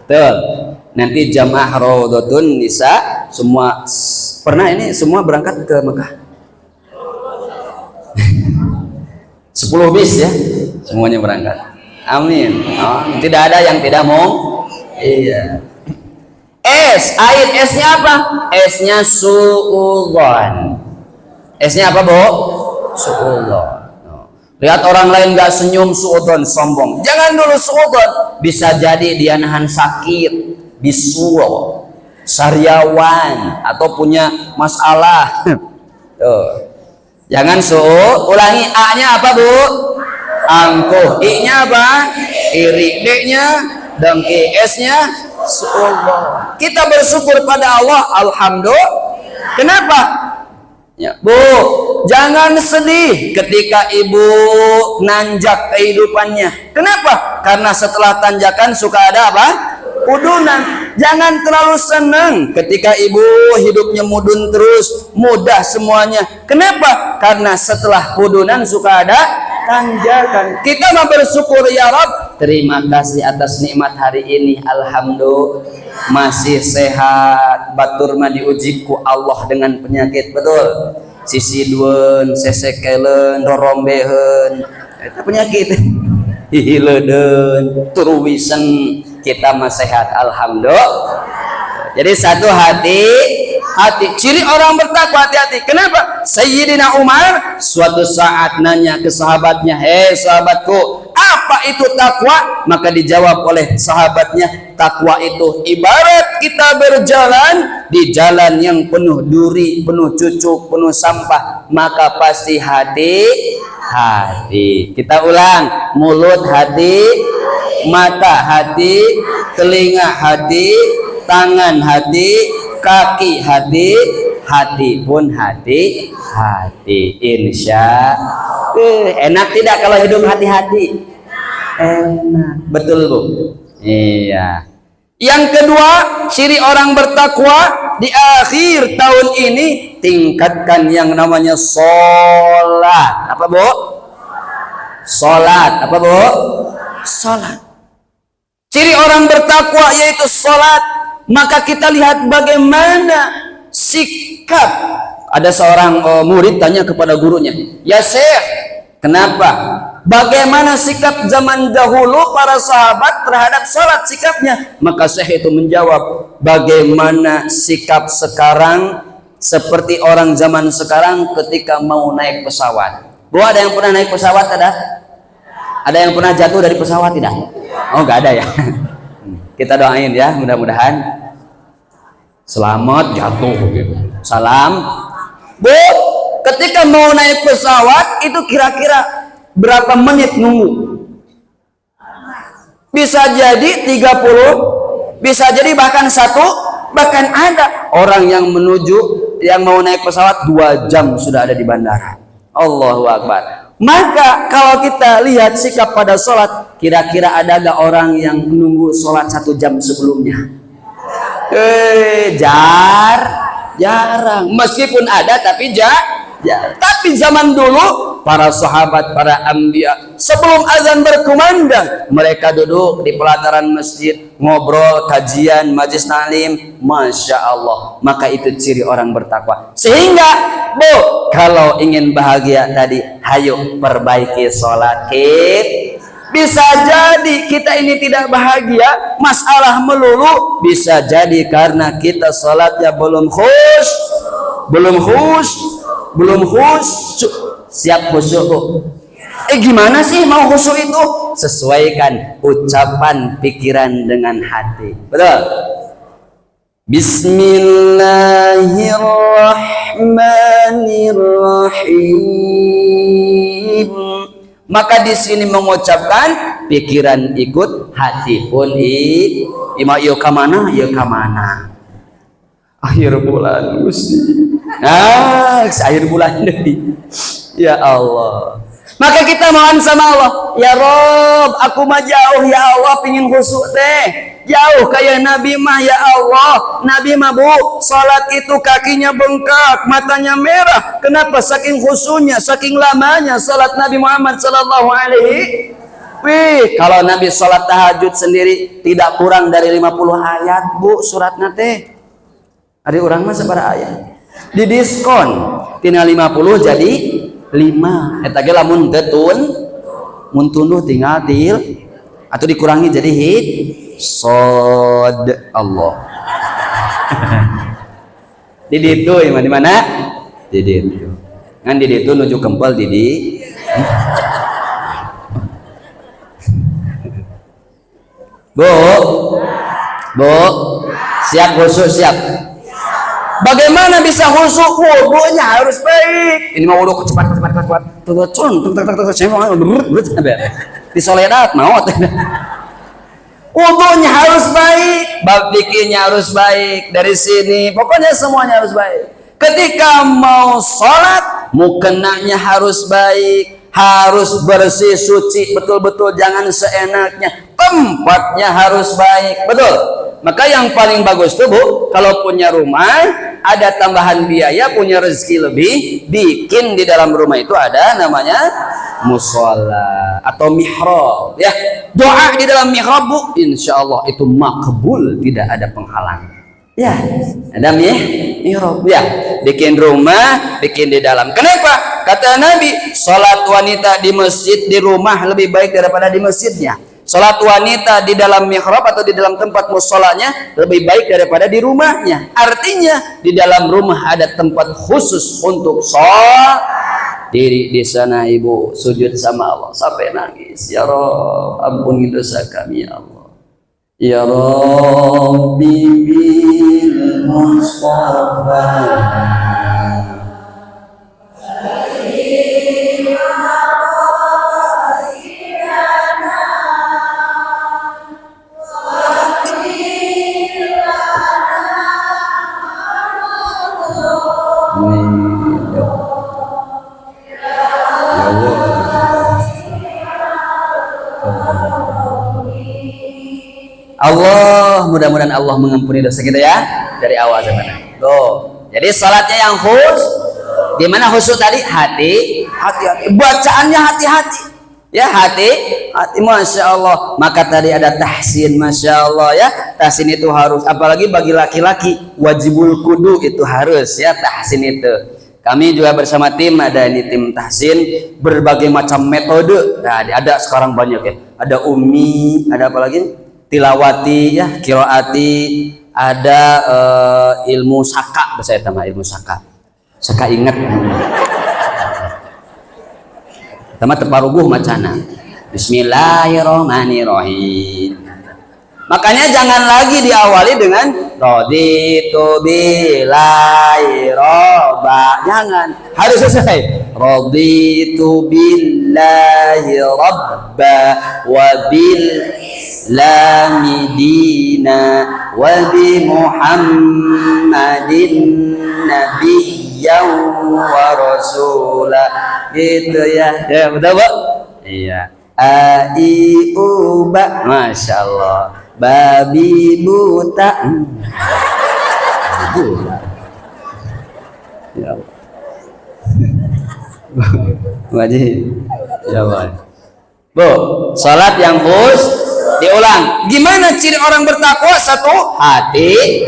Tuh. Nanti jamaah Raudhatun Nisa semua pernah ini semua berangkat ke Mekah. 10 bis ya, semuanya berangkat. Amin. Oh, tidak ada yang tidak mau. Iya. S-nya apa? S-nya suudzon. S-nya apa, Bu? Suudzon. Lihat orang lain gak senyum, suudzon, sombong. Jangan dulu suudzon. Bisa jadi dia nahan sakit, bisul, sariawan, atau punya masalah. Tuh. Jangan ulangi. A-nya apa, Bu? Angkuh. I-nya apa? Iri. D-nya dengki. S-nya suudzon. Kita bersyukur pada Allah. Alhamdulillah. Kenapa? Ya, Bu, jangan sedih ketika Ibu nanjak kehidupannya. Kenapa? Karena setelah tanjakan suka ada apa? udunan. Jangan terlalu senang ketika ibu hidupnya mudun terus, mudah semuanya. Kenapa? Karena setelah udunan suka ada tanjakan. Kita mau bersyukur ya Rabb. Terima kasih atas nikmat hari ini. Alhamdulillah masih sehat. Batur mah diuji ku Allah dengan penyakit, betul. Sisi duen, sesekelen, dorombehen, itu penyakit. Hihileuden, turuwisen, kita mah sehat. Alhamdulillah. Jadi satu hati. Ciri orang bertakwa hati-hati. Kenapa? Sayyidina Umar suatu saat nanya ke sahabatnya, "Hei sahabatku, apa itu takwa?" Maka dijawab oleh sahabatnya, takwa itu ibarat kita berjalan di jalan yang penuh duri, penuh cucuk, penuh sampah, maka pasti hati. Kita ulang, mulut hati, mata hati, telinga hati, tangan hati, kaki hati, hati pun hati. Insya enak tidak kalau hidup hati-hati? Enak, betul Bu? Iya. Yang kedua, ciri orang bertakwa di akhir tahun ini, tingkatkan yang namanya sholat. Apa Bu? Sholat. Apa Bu? Sholat. Ciri orang bertakwa yaitu sholat. Maka kita lihat bagaimana sikap. Ada seorang murid tanya kepada gurunya, "Ya Syekh, kenapa? Bagaimana sikap zaman dahulu para sahabat terhadap sholat sikapnya?" Maka Syekh itu menjawab, "Bagaimana sikap sekarang seperti orang zaman sekarang ketika mau naik pesawat." Bu, ada yang pernah naik pesawat? Ada yang pernah jatuh dari pesawat tidak? Oh, nggak ada ya. Kita doain ya, mudah-mudahan selamat jatuh gitu. Salam. Bu, ketika mau naik pesawat itu kira-kira berapa menit nunggu? Bisa jadi 30, bisa jadi bahkan 1, bahkan ada orang yang mau naik pesawat 2 jam sudah ada di bandara. Allahu Akbar. Maka kalau kita lihat sikap pada sholat, kira-kira ada gak orang yang menunggu sholat 1 jam sebelumnya? Jarang. Meskipun ada tapi jarang. Tapi zaman dulu para sahabat, para anbiya, sebelum azan berkumandang, mereka duduk di pelataran masjid, ngobrol, kajian, majlis taklim. Masya Allah. Maka itu ciri orang bertakwa. Sehingga Bu, kalau ingin bahagia tadi, hayo perbaiki sholat kita. Bisa jadi kita ini tidak bahagia, masalah melulu. Bisa jadi karena kita sholatnya belum khusyuk. Siap khusyuk Bu? Gimana sih mau khusyuk itu? Sesuaikan ucapan pikiran dengan hati. Betul? Bismillahirrahmanirrahim. Maka di sini mengucapkan pikiran ikut, hati pun yo kamana. Akhir bulan Gusti. Akhir bulan ini. Ya Allah. Maka kita mohon sama Allah, ya Rob, aku mah jauh ya Allah, pingin khusyuk teh. Jauh kayak Nabi mah ya Allah. Nabi mah Bu, salat itu kakinya bengkak, matanya merah. Kenapa? Saking khusyuknya, saking lamanya salat Nabi Muhammad sallallahu alaihi. Kalau Nabi salat tahajud sendiri tidak kurang dari 50 ayat Bu suratna teh. Ada orang mah sabaraha ayat? Di diskon tina 50 jadi 5. Eta ge lamun tetun mun tunduh tinggal atau dikurangi jadi sod Allah. Di ditu di mana? Di ditu. Ngan di ditu nuju kempel di Bu, siap khusyuk siap. Bagaimana bisa khusyuk? Wudunya harus baik. Ini mau wudu cepat. Di soledat maut. Wudunya harus baik, bab fikihnya harus baik. Dari sini pokoknya semuanya harus baik. Ketika mau sholat, mukenanya harus baik, harus bersih suci betul-betul, jangan seenaknya, tempatnya harus baik, betul. Maka yang paling bagus tuh Bu, kalau punya rumah ada tambahan biaya, punya rezeki lebih, bikin di dalam rumah itu ada namanya musola atau mihrab ya. Doa di dalam mihrab Bu, insya Allah itu makbul, tidak ada penghalang ya. Ada mihrab ya, bikin rumah, bikin di dalam. Kenapa? Kata Nabi, sholat wanita di masjid di rumah lebih baik daripada di masjidnya. Sholat wanita di dalam mihrab atau di dalam tempat musolanya lebih baik daripada di rumahnya. Artinya di dalam rumah ada tempat khusus untuk sholat. Diri di sana ibu sujud sama Allah sampai nangis. Ya Rabb, ampuni dosa kami ya Allah. Ya Rabbi bil Mustafa. Allah, mudah-mudahan Allah mengampuni dosa kita ya dari awal zaman. Tuh. Jadi salatnya yang khusus. Di mana khusus tadi? Hati. Bacaannya hati-hati. Ya, hati. Masya Allah. Maka tadi ada tahsin, Masya Allah ya. Tahsin itu harus, apalagi bagi laki-laki, wajibul kudu itu harus ya, tahsin itu. Kami juga bersama tim, ada ini tim tahsin, berbagai macam metode. Nah, ada sekarang banyak ya. Ada ummi, ada apa lagi? Tilawati ya, kiroati, ada ilmu saka, bahasa itu mah ilmu saka. Saka ingat. Sama teparuguh macana. Bismillahirrahmanirrahim. Makanya jangan lagi diawali dengan raditu billahi robba. Jangan, harus selesai. Raditu billahi robba wa bil islami dina wa bi muhammadin nabiyyan wa rasula. Gitu ya. Ya betul Bu? Iya. A I U ba, Masya Allah. Babi buta. Ya Allah. Wajib. Ya Allah. Bu, salat yang khusus diulang. Gimana ciri orang bertakwa? Satu, hati.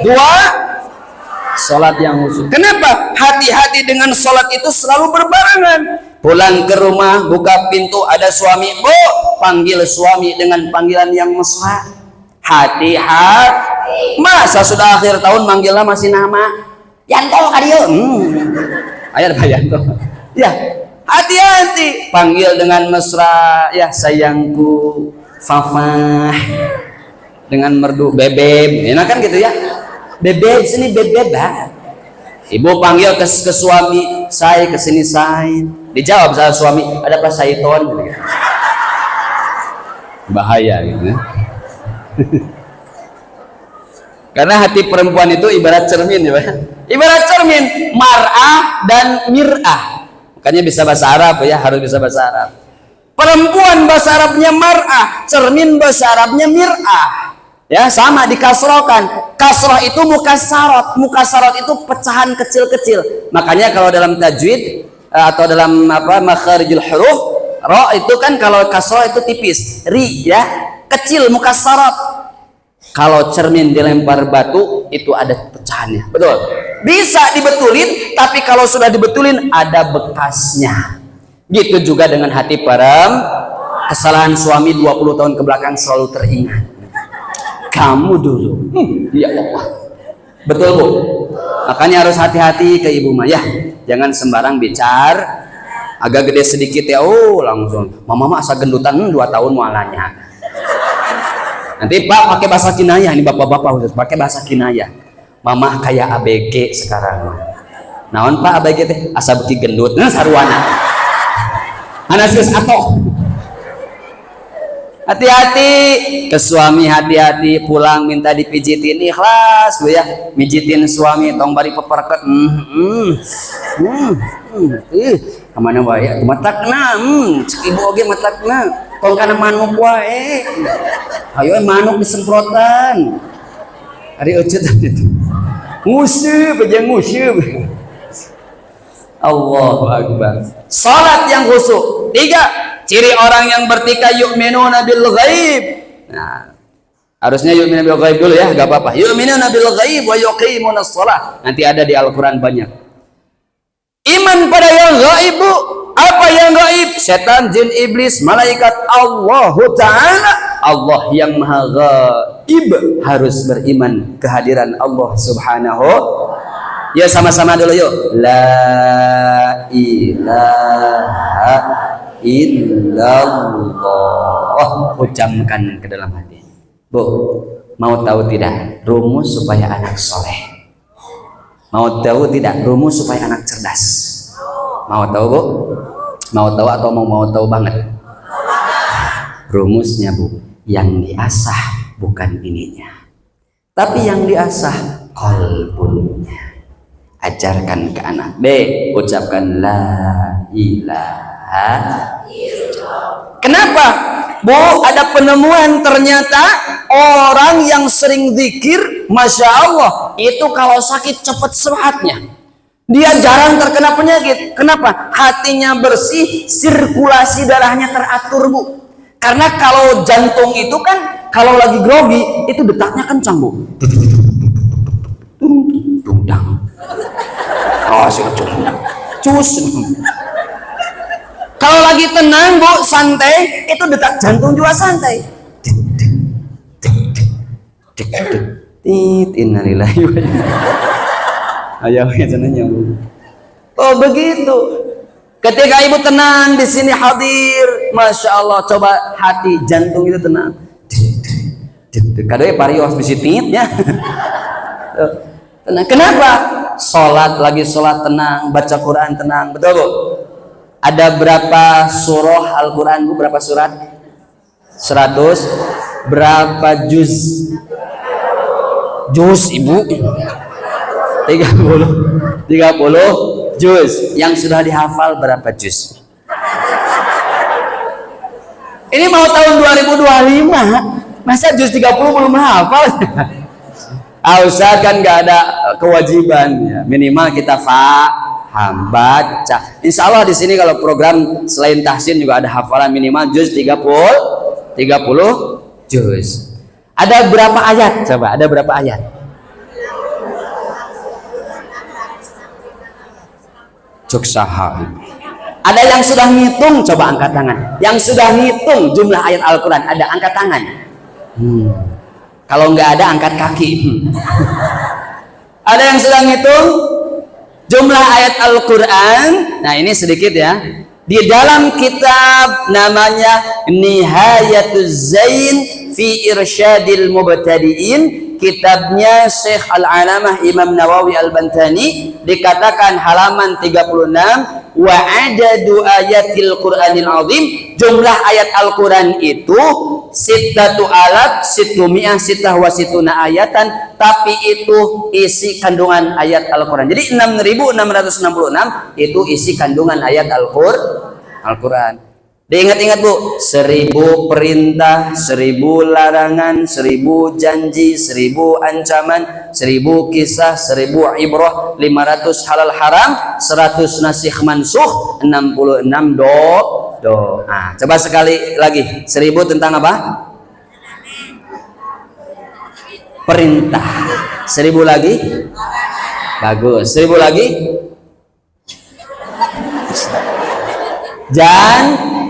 Dua, salat yang khusus. Kenapa? Hati-hati dengan salat itu selalu berbarengan. Pulang ke rumah, buka pintu, ada suami, Bu, panggil suami dengan panggilan yang mesra. Hati-hati. Masa sudah akhir tahun manggilnya masih nama Yanto kadio. Ayat Pak Yanto. Ya, hati-hati. Panggil dengan mesra, ya sayangku, Fafah. Dengan merdu, bebeb. Enak kan gitu ya? Bebeb sini bebeb, bah. Ibu panggil ke suami, saya kesini saya. Dijawab sama suami, ada apa syaiton? Bahaya gitu ya. Karena hati perempuan itu ibarat cermin ya, ibarat cermin, mar'ah dan mir'ah. Makanya bisa bahasa Arab ya, harus bisa bahasa Arab. Perempuan bahasa Arabnya mar'ah, cermin bahasa Arabnya mir'ah. Ya, sama dikasrohkan. Kasroh itu mukasarot, mukasarot itu pecahan kecil-kecil. Makanya kalau dalam tajwid atau dalam apa makharijul huruf, ro itu kan kalau kasroh itu tipis, ri ya kecil, mukasarot. Kalau cermin dilempar batu itu ada pecahannya, betul. Bisa dibetulin, tapi kalau sudah dibetulin ada bekasnya. Gitu juga dengan hati kesalahan suami 20 tahun kebelakang selalu teringat. Kamu dulu, ya Allah, betul Bu. Makanya harus hati-hati ke ibu mah ya. Jangan sembarang bicara. Agak gede sedikit ya, langsung. Mama asa gendutan 2 tahun mualanya. Nanti Pak pakai bahasa kinayah, ini bapak-bapak khusus pakai bahasa kinayah. Mama kayak ABG sekarang. Naon Pak ABG teh? Asa beki gendut, sarwana. Anas geus atoh. Hati-hati ke suami, hati-hati pulang minta dipijitin, ikhlas Bu ya, mijitin suami tong bari peperket. Kemana wae matakna, cek ibu oge matakna tong kana manuk wae, ayo manuk disemprotan hari ucut itu musuh aja musuh. Allahu Akbar. Salat yang khusyuk. 3 ciri orang yang bertikai yu'minuna bil ghaib. Nah, harusnya yu'minuna bil ghaib dulu ya, enggak apa-apa. Yu'minuna bil ghaib wa yuqimunas shalah. Nanti ada di Al-Qur'an banyak. Iman pada yang gaib, Bu. Apa yang gaib? Setan, jin, iblis, malaikat, Allah Ta'ala. Allah yang maha gaib. Harus beriman kehadiran Allah Subhanahu. Ya sama-sama dulu yuk. La ilaha illallah. Ucapkan ke dalam hati. Bu, mau tahu tidak rumus supaya anak soleh? Mau tahu tidak rumus supaya anak cerdas? Mau tahu Bu? Mau tahu atau mau tahu banget? Rumusnya Bu, yang diasah bukan ininya, tapi yang diasah qalbunya. Ajarkan ke anak. B, ucapkan la ilaha illallah. Kenapa? Bu, ada penemuan ternyata orang yang sering zikir, Masya Allah, itu kalau sakit cepat sehatnya. Dia jarang terkena penyakit. Kenapa? Hatinya bersih, sirkulasi darahnya teratur Bu. Karena kalau jantung itu kan, kalau lagi grogi, itu detaknya kencang Bu. Dundang. Oh, cus. Kalau lagi tenang Bu, santai, itu detak jantung juga santai. Innalillahi wa inna ilaihi. Oh begitu. Ketika ibu tenang di sini hadir, Masya Allah, coba hati jantung itu tenang. Kadang parios bisi tingitnya. Tenang. Kenapa? Sholat lagi sholat tenang, baca Quran tenang, betul Bu? Ada berapa surah Al-Quran Bu? Berapa surat? 100. Berapa juz? Juz Ibu? 30 juz. Yang sudah dihafal berapa juz? Ini mau tahun 2025, masa juz 30 belum hafal? Ustaz kan nggak ada kewajiban ya. Minimal kita paham baca. Insya Allah di sini kalau program selain tahsin juga ada hafalan minimal juz 30 juz. Ada berapa ayat? Coba ada berapa ayat? Cuk saha. Ada yang sudah ngitung? Coba angkat tangan. Yang sudah ngitung jumlah ayat Al-Quran, ada angkat tangan. Kalau nggak ada angkat kaki. Ada yang sudah ngitung jumlah ayat Al-Quran? Nah ini sedikit ya. Di dalam kitab namanya Nihayatuz Zain fi Irsyadil Mubtadi'in, kitabnya Syekh Al-Alamah Imam Nawawi Al-Bantani, dikatakan halaman 36, wa adadu ayatil Qur'anil azim, jumlah ayat Al-Quran itu sittatu alaf situmi'ah sittah wa situna ayatan, tapi itu isi kandungan ayat Al-Quran. Jadi 6.666 itu isi kandungan ayat Al-Quran. Diingat-ingat Bu, 1000 perintah, 1000 larangan, 1000 janji, 1000 ancaman, 1000 kisah, 1000 ibrah, 500 halal haram, 100 nasikh mansuh, 66 doa. Coba sekali lagi, 1000 tentang apa? Perintah. 1000 lagi? Bagus. 1000 lagi?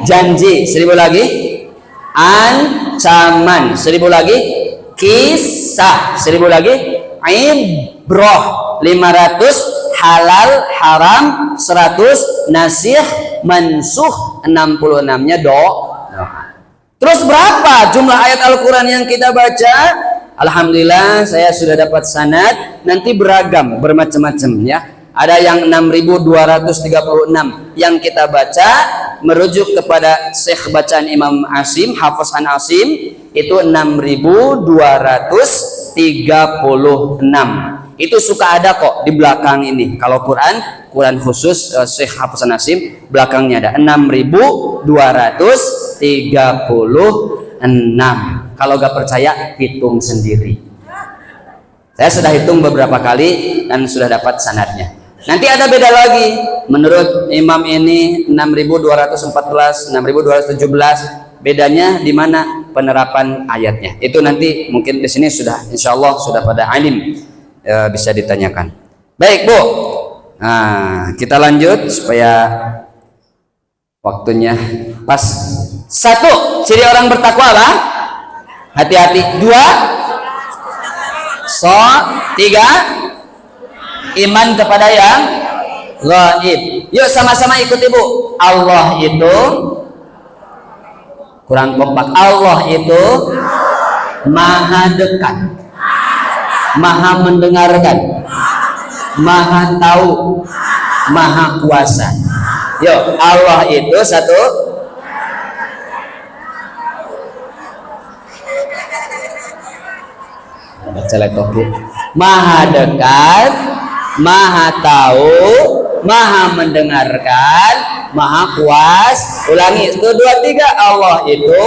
Janji. 1000 lagi? Ancaman. 1000 lagi? Kisah. 1000 lagi? Ibrah. 500 halal haram, 100 nasikh mansuh, 66-nya doa. Terus berapa jumlah ayat Al-Quran yang kita baca? Alhamdulillah saya sudah dapat sanad, nanti beragam, bermacam-macam ya. ada yang 6.236. Yang kita baca merujuk kepada Syekh bacaan Imam Asim, Hafiz An Asim, itu 6.236. Itu suka ada kok di belakang ini. Kalau Quran khusus Syekh Hafiz An Asim, belakangnya ada 6.236. Kalau gak percaya, hitung sendiri. Saya sudah hitung beberapa kali dan sudah dapat sanadnya. Nanti ada beda lagi. Menurut imam ini 6.214, 6.217. Bedanya di mana penerapan ayatnya? Itu nanti mungkin di sini sudah, insya Allah sudah pada alim, bisa ditanyakan. Baik Bu. Nah, kita lanjut supaya waktunya pas. 1, ciri orang bertakwa apa? Hati-hati. 2, 3, iman kepada yang gaib. Yuk sama-sama ikut Ibu. Allah itu, kurang kompak, Allah itu maha dekat, maha mendengarkan, maha tahu, maha kuasa. Yuk, Allah itu satu. Maha dekat, maha tahu, maha mendengarkan, maha kuasa. Ulangi, 1, 2, 3. Allah itu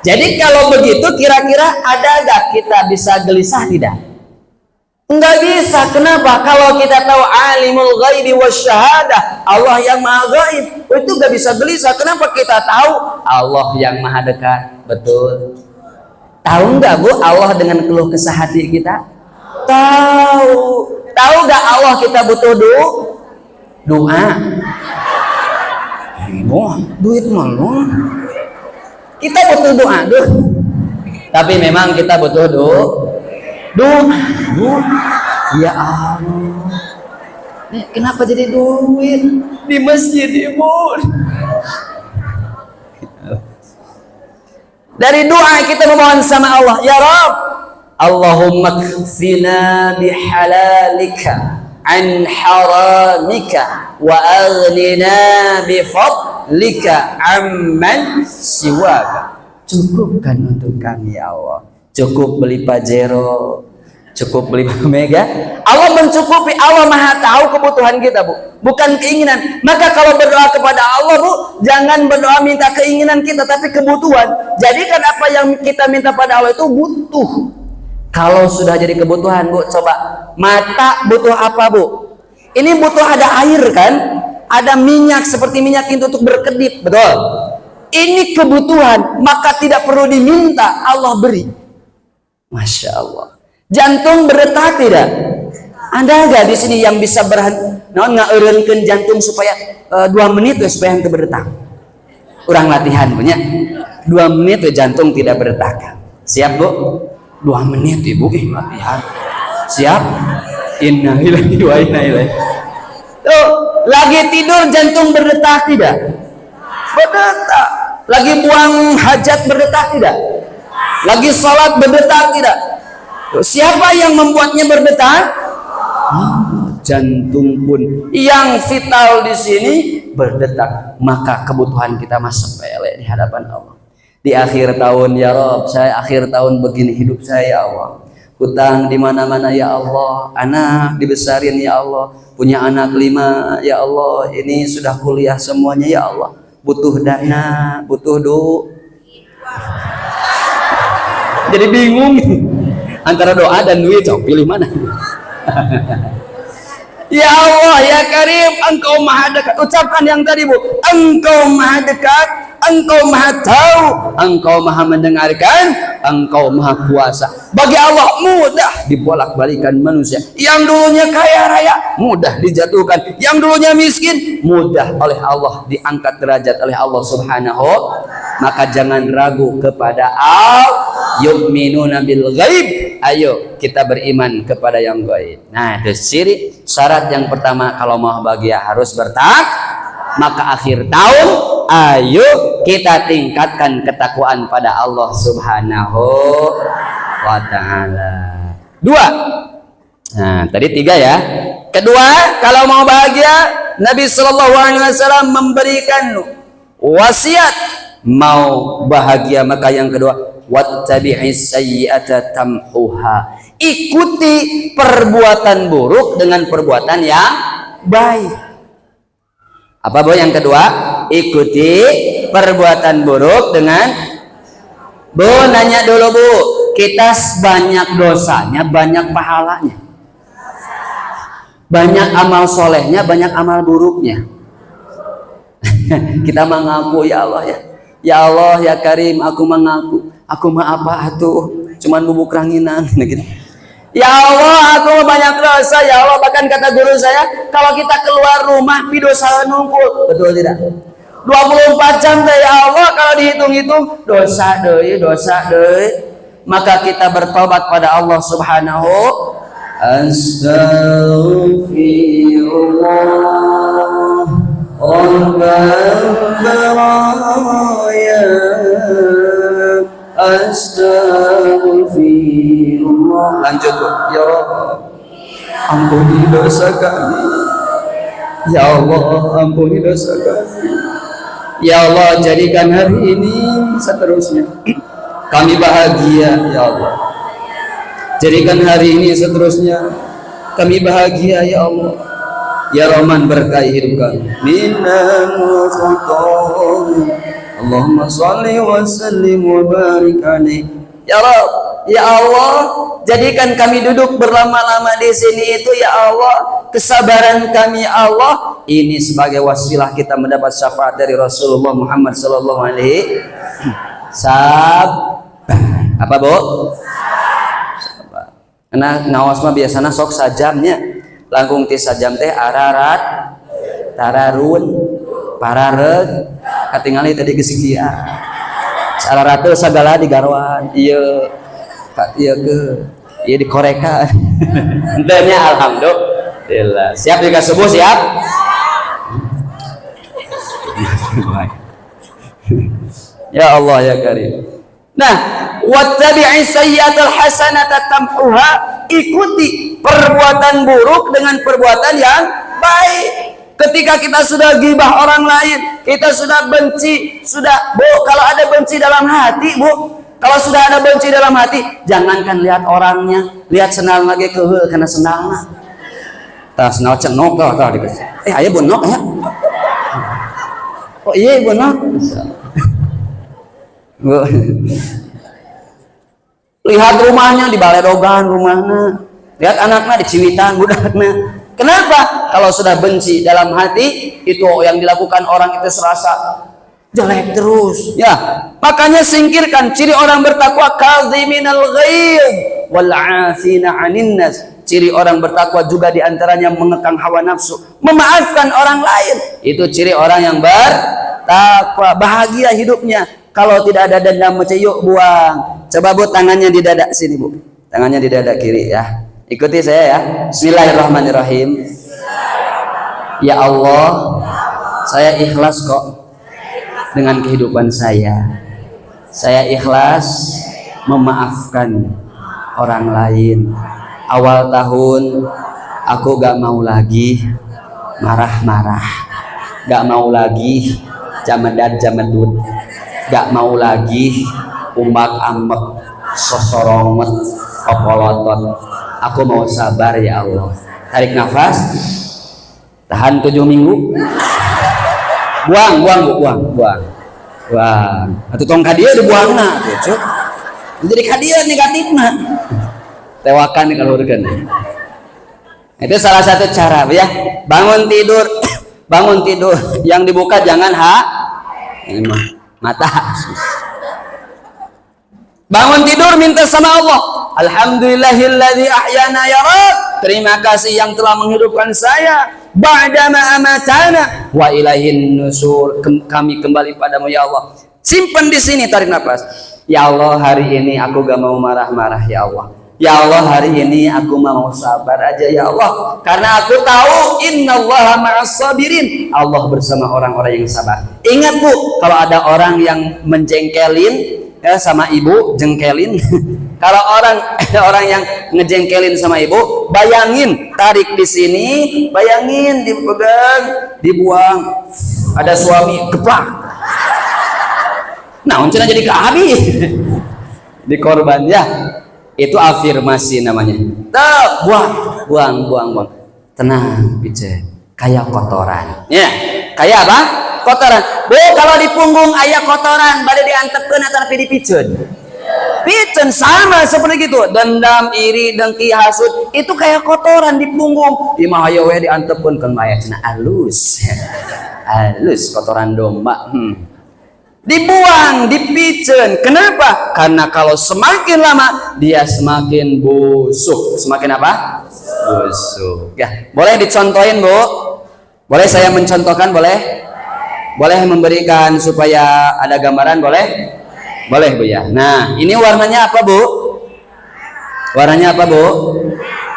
jadi kalau begitu kira-kira ada gak kita bisa gelisah tidak? Enggak bisa. Kenapa? Kalau kita tahu alimul ghaibi wasyahadah, Allah yang maha gaib, itu gak bisa gelisah. Kenapa? Kita tahu Allah yang maha dekat. Betul. Tahu nggak Bu Allah dengan keluh kesah hati kita? Tahu. Tahu nggak Allah kita butuh doa? Duit malu. Kita butuh doa, tapi memang kita butuh doa. Ya Allah, kenapa jadi duit di masjid Ibu? Dari doa kita memohon sama Allah, ya Rabb, Allahumma kfina bihalalika an haramika wa aghnina bifadlika amman siwaka. Cukupkan untuk kami ya Allah. Cukup beli Pajero, cukup beli Mega. Allah mencukupi. Allah maha tahu kebutuhan kita Bu, bukan keinginan. Maka kalau berdoa kepada Allah Bu, jangan berdoa minta keinginan kita, tapi kebutuhan. Jadikan apa yang kita minta pada Allah itu butuh. Kalau sudah jadi kebutuhan Bu, coba mata butuh apa Bu? Ini butuh ada air kan, ada minyak seperti minyak itu untuk berkedip, betul? Ini kebutuhan, maka tidak perlu diminta, Allah beri. Masya Allah. Jantung berdetak tidak? Ada nggak di sini yang bisa ngeureunkeun jantung supaya 2 menit supaya henteu berdetak? Urang latihan punya 2 menit jantung tidak berdetak. Siap Bu? 2 menit Ibu latihan. Siap? Innalillahi wa inna ilaihi. Tuh, lagi tidur jantung berdetak tidak? Berdetak. Lagi buang hajat berdetak tidak? Lagi sholat berdetak tidak? Siapa yang membuatnya berdetak? Jantung pun yang vital di sini berdetak. Maka kebutuhan kita masih sepele di hadapan Allah. Di akhir tahun, ya Rob, saya akhir tahun begini hidup saya ya Allah. Hutang di mana-mana ya Allah. Anak dibesarin ya Allah. Punya anak 5 ya Allah. Ini sudah kuliah semuanya ya Allah. Butuh dana, butuh doa. Jadi bingung antara doa dan duit, pilih mana? Ya Allah ya Karim, Engkau maha dekat. Ucapkan yang tadi Bu, Engkau maha dekat, Engkau maha tahu, Engkau maha mendengarkan, Engkau maha kuasa. Bagi Allah mudah dibolak-balikan manusia. Yang dulunya kaya raya mudah dijatuhkan, yang dulunya miskin mudah oleh Allah diangkat derajat oleh Allah Subhanahu. Maka jangan ragu kepada Allah. Yu'minuna bil ghaib. Ayo kita beriman kepada yang gaib. Nah, itu ciri syarat yang pertama kalau mau bahagia harus maka akhir tahun ayo kita tingkatkan ketakwaan pada Allah Subhanahu wa ta'ala. Dua. Nah, tadi tiga ya. Kedua, kalau mau bahagia, Nabi Shallallahu Alaihi Wasallam memberikan wasiat mau bahagia, maka yang kedua, wattabi'is sayyi'ata tamhuha. Ikuti perbuatan buruk dengan perbuatan yang baik. Apa Bu yang kedua? Ikuti perbuatan buruk dengan Bu, nanya dulu Bu, kita banyak dosanya, banyak pahalanya. Banyak amal solehnya, banyak amal buruknya. Kita mengaku, ya Allah ya, ya Allah ya Karim, aku mengaku, aku mah apa atuh, cuman bubuk ranginan gitu. Ya Allah, aku banyak dosa ya Allah. Bahkan kata guru saya, kalau kita keluar rumah pi dosa nungkul, betul tidak? 24 jam deh ya Allah, kalau dihitung-hitung dosa deh, dosa deh. Maka kita bertobat pada Allah Subhanahu. Astaghfirullah Rabbal baraya, astaghfirullah. Lanjut Bu. Ya Rabb, ampuni dosa kami. Ya Allah, ampuni dosa kami. Ya Allah, jadikan hari ini seterusnya kami bahagia ya Allah. Jadikan hari ini seterusnya kami bahagia ya Allah. Ya Rahman, berkahi hidup kami. Minnan wa khatam. Allahumma shalli wa sallim wa barik alaihi. Ya Rabb, ya Allah, jadikan kami duduk berlama-lama di sini itu ya Allah, kesabaran kami ya Allah, ini sebagai wasilah kita mendapat syafaat dari Rasulullah Muhammad sallallahu alaihi wasallam. Apa Bu? Karena ngawas mah biasanya sok sajamnya, langkung ti sajam teh ararat, tararun, parareg, katingali tadi geus ararat teh sagala digarwan, ieu ke ieu dikoreka. Entenya alhamdulillah. Siap jika subuh siap? Ya Allah ya Karim. Nah, wattabi'is sayyi'atal hasanata tamhuha, ikuti perbuatan buruk dengan perbuatan yang baik. Ketika kita sudah gibah orang lain, kita sudah benci, sudah Bu, kalau ada benci dalam hati Bu, kalau sudah ada benci dalam hati, jangankan lihat orangnya, lihat senal lagi keheul karena senalna. Tah senal cenok tah dikasih. Aya bonok ya. Oh iya bonok. Lihat rumahnya di Balerogan rumahnya, lihat anaknya di Ciwitan budaknya. Kenapa? Kalau sudah benci dalam hati, itu yang dilakukan orang itu serasa jelek terus ya. Makanya singkirkan ciri orang bertakwa, kadziminal ghaidh wal 'afina 'anil nas. Ciri orang bertakwa juga diantaranya mengekang hawa nafsu, memaafkan orang lain. Itu ciri orang yang bertakwa, bahagia hidupnya. Kalau tidak ada dendam, yuk buang. Coba Bu, tangannya di dada sini Bu, tangannya di dada kiri ya. Ikuti saya ya. Bismillahirrahmanirrahim. Ya Allah, saya ikhlas kok dengan kehidupan saya. Saya ikhlas memaafkan orang lain. Awal tahun aku gak mau lagi marah-marah, gak mau lagi jamedan-jamedut, gak mau lagi umbak-ambek, sosoronget, popolotot. Aku mau sabar ya Allah. Tarik nafas, tahan 7 minggu, buang. Atau tong kadia dibuangna, cuk. Jadi kadia negatifna. Tewakan kalau urgen. Itu salah satu cara ya. Bangun tidur, yang dibuka jangan mata. Bangun tidur minta sama Allah, alhamdulillahilladzi ahyana ya Rabb, terima kasih yang telah menghidupkan saya ba'dama amatana wa ilaihin nusur, kami kembali padamu ya Allah. Simpan di sini, tarik nafas. Ya Allah, hari ini aku gak mau marah-marah ya Allah. Ya Allah, hari ini aku mau sabar aja ya Allah, karena aku tahu innallaha ma'as sabirin, Allah bersama orang-orang yang sabar. Ingat Bu, kalau ada orang yang menjengkelin ya, sama ibu jengkelin Kalau orang yang ngejengkelin sama ibu, bayangin tarik di sini, bayangin dipegang, dibuang. Ada suami keplak. Nah, uncuna jadi kehabi. Di korban ya. Itu afirmasi namanya. Tuh, buang. Tenang, pice. Kayak kotoran. Ya, kayak apa? Kotoran. Bu, kalau di punggung ayah kotoran, pada diantepkeun atau dipiceun. Piceun sama seperti gitu. Dendam, iri, dengki, hasud, itu kayak kotoran di punggung. Imah aya we diantepkeun kan maya cenah halus. Halus kotoran domba. Dibuang, dipiceun. Kenapa? Karena kalau semakin lama dia semakin busuk. Semakin apa? Busuk. Ya, boleh dicontohin, Bu? Boleh saya mencontohkan, boleh? Boleh memberikan supaya ada gambaran, boleh? Boleh, Bu ya. Nah, ini warnanya apa, Bu? Warnanya apa, Bu?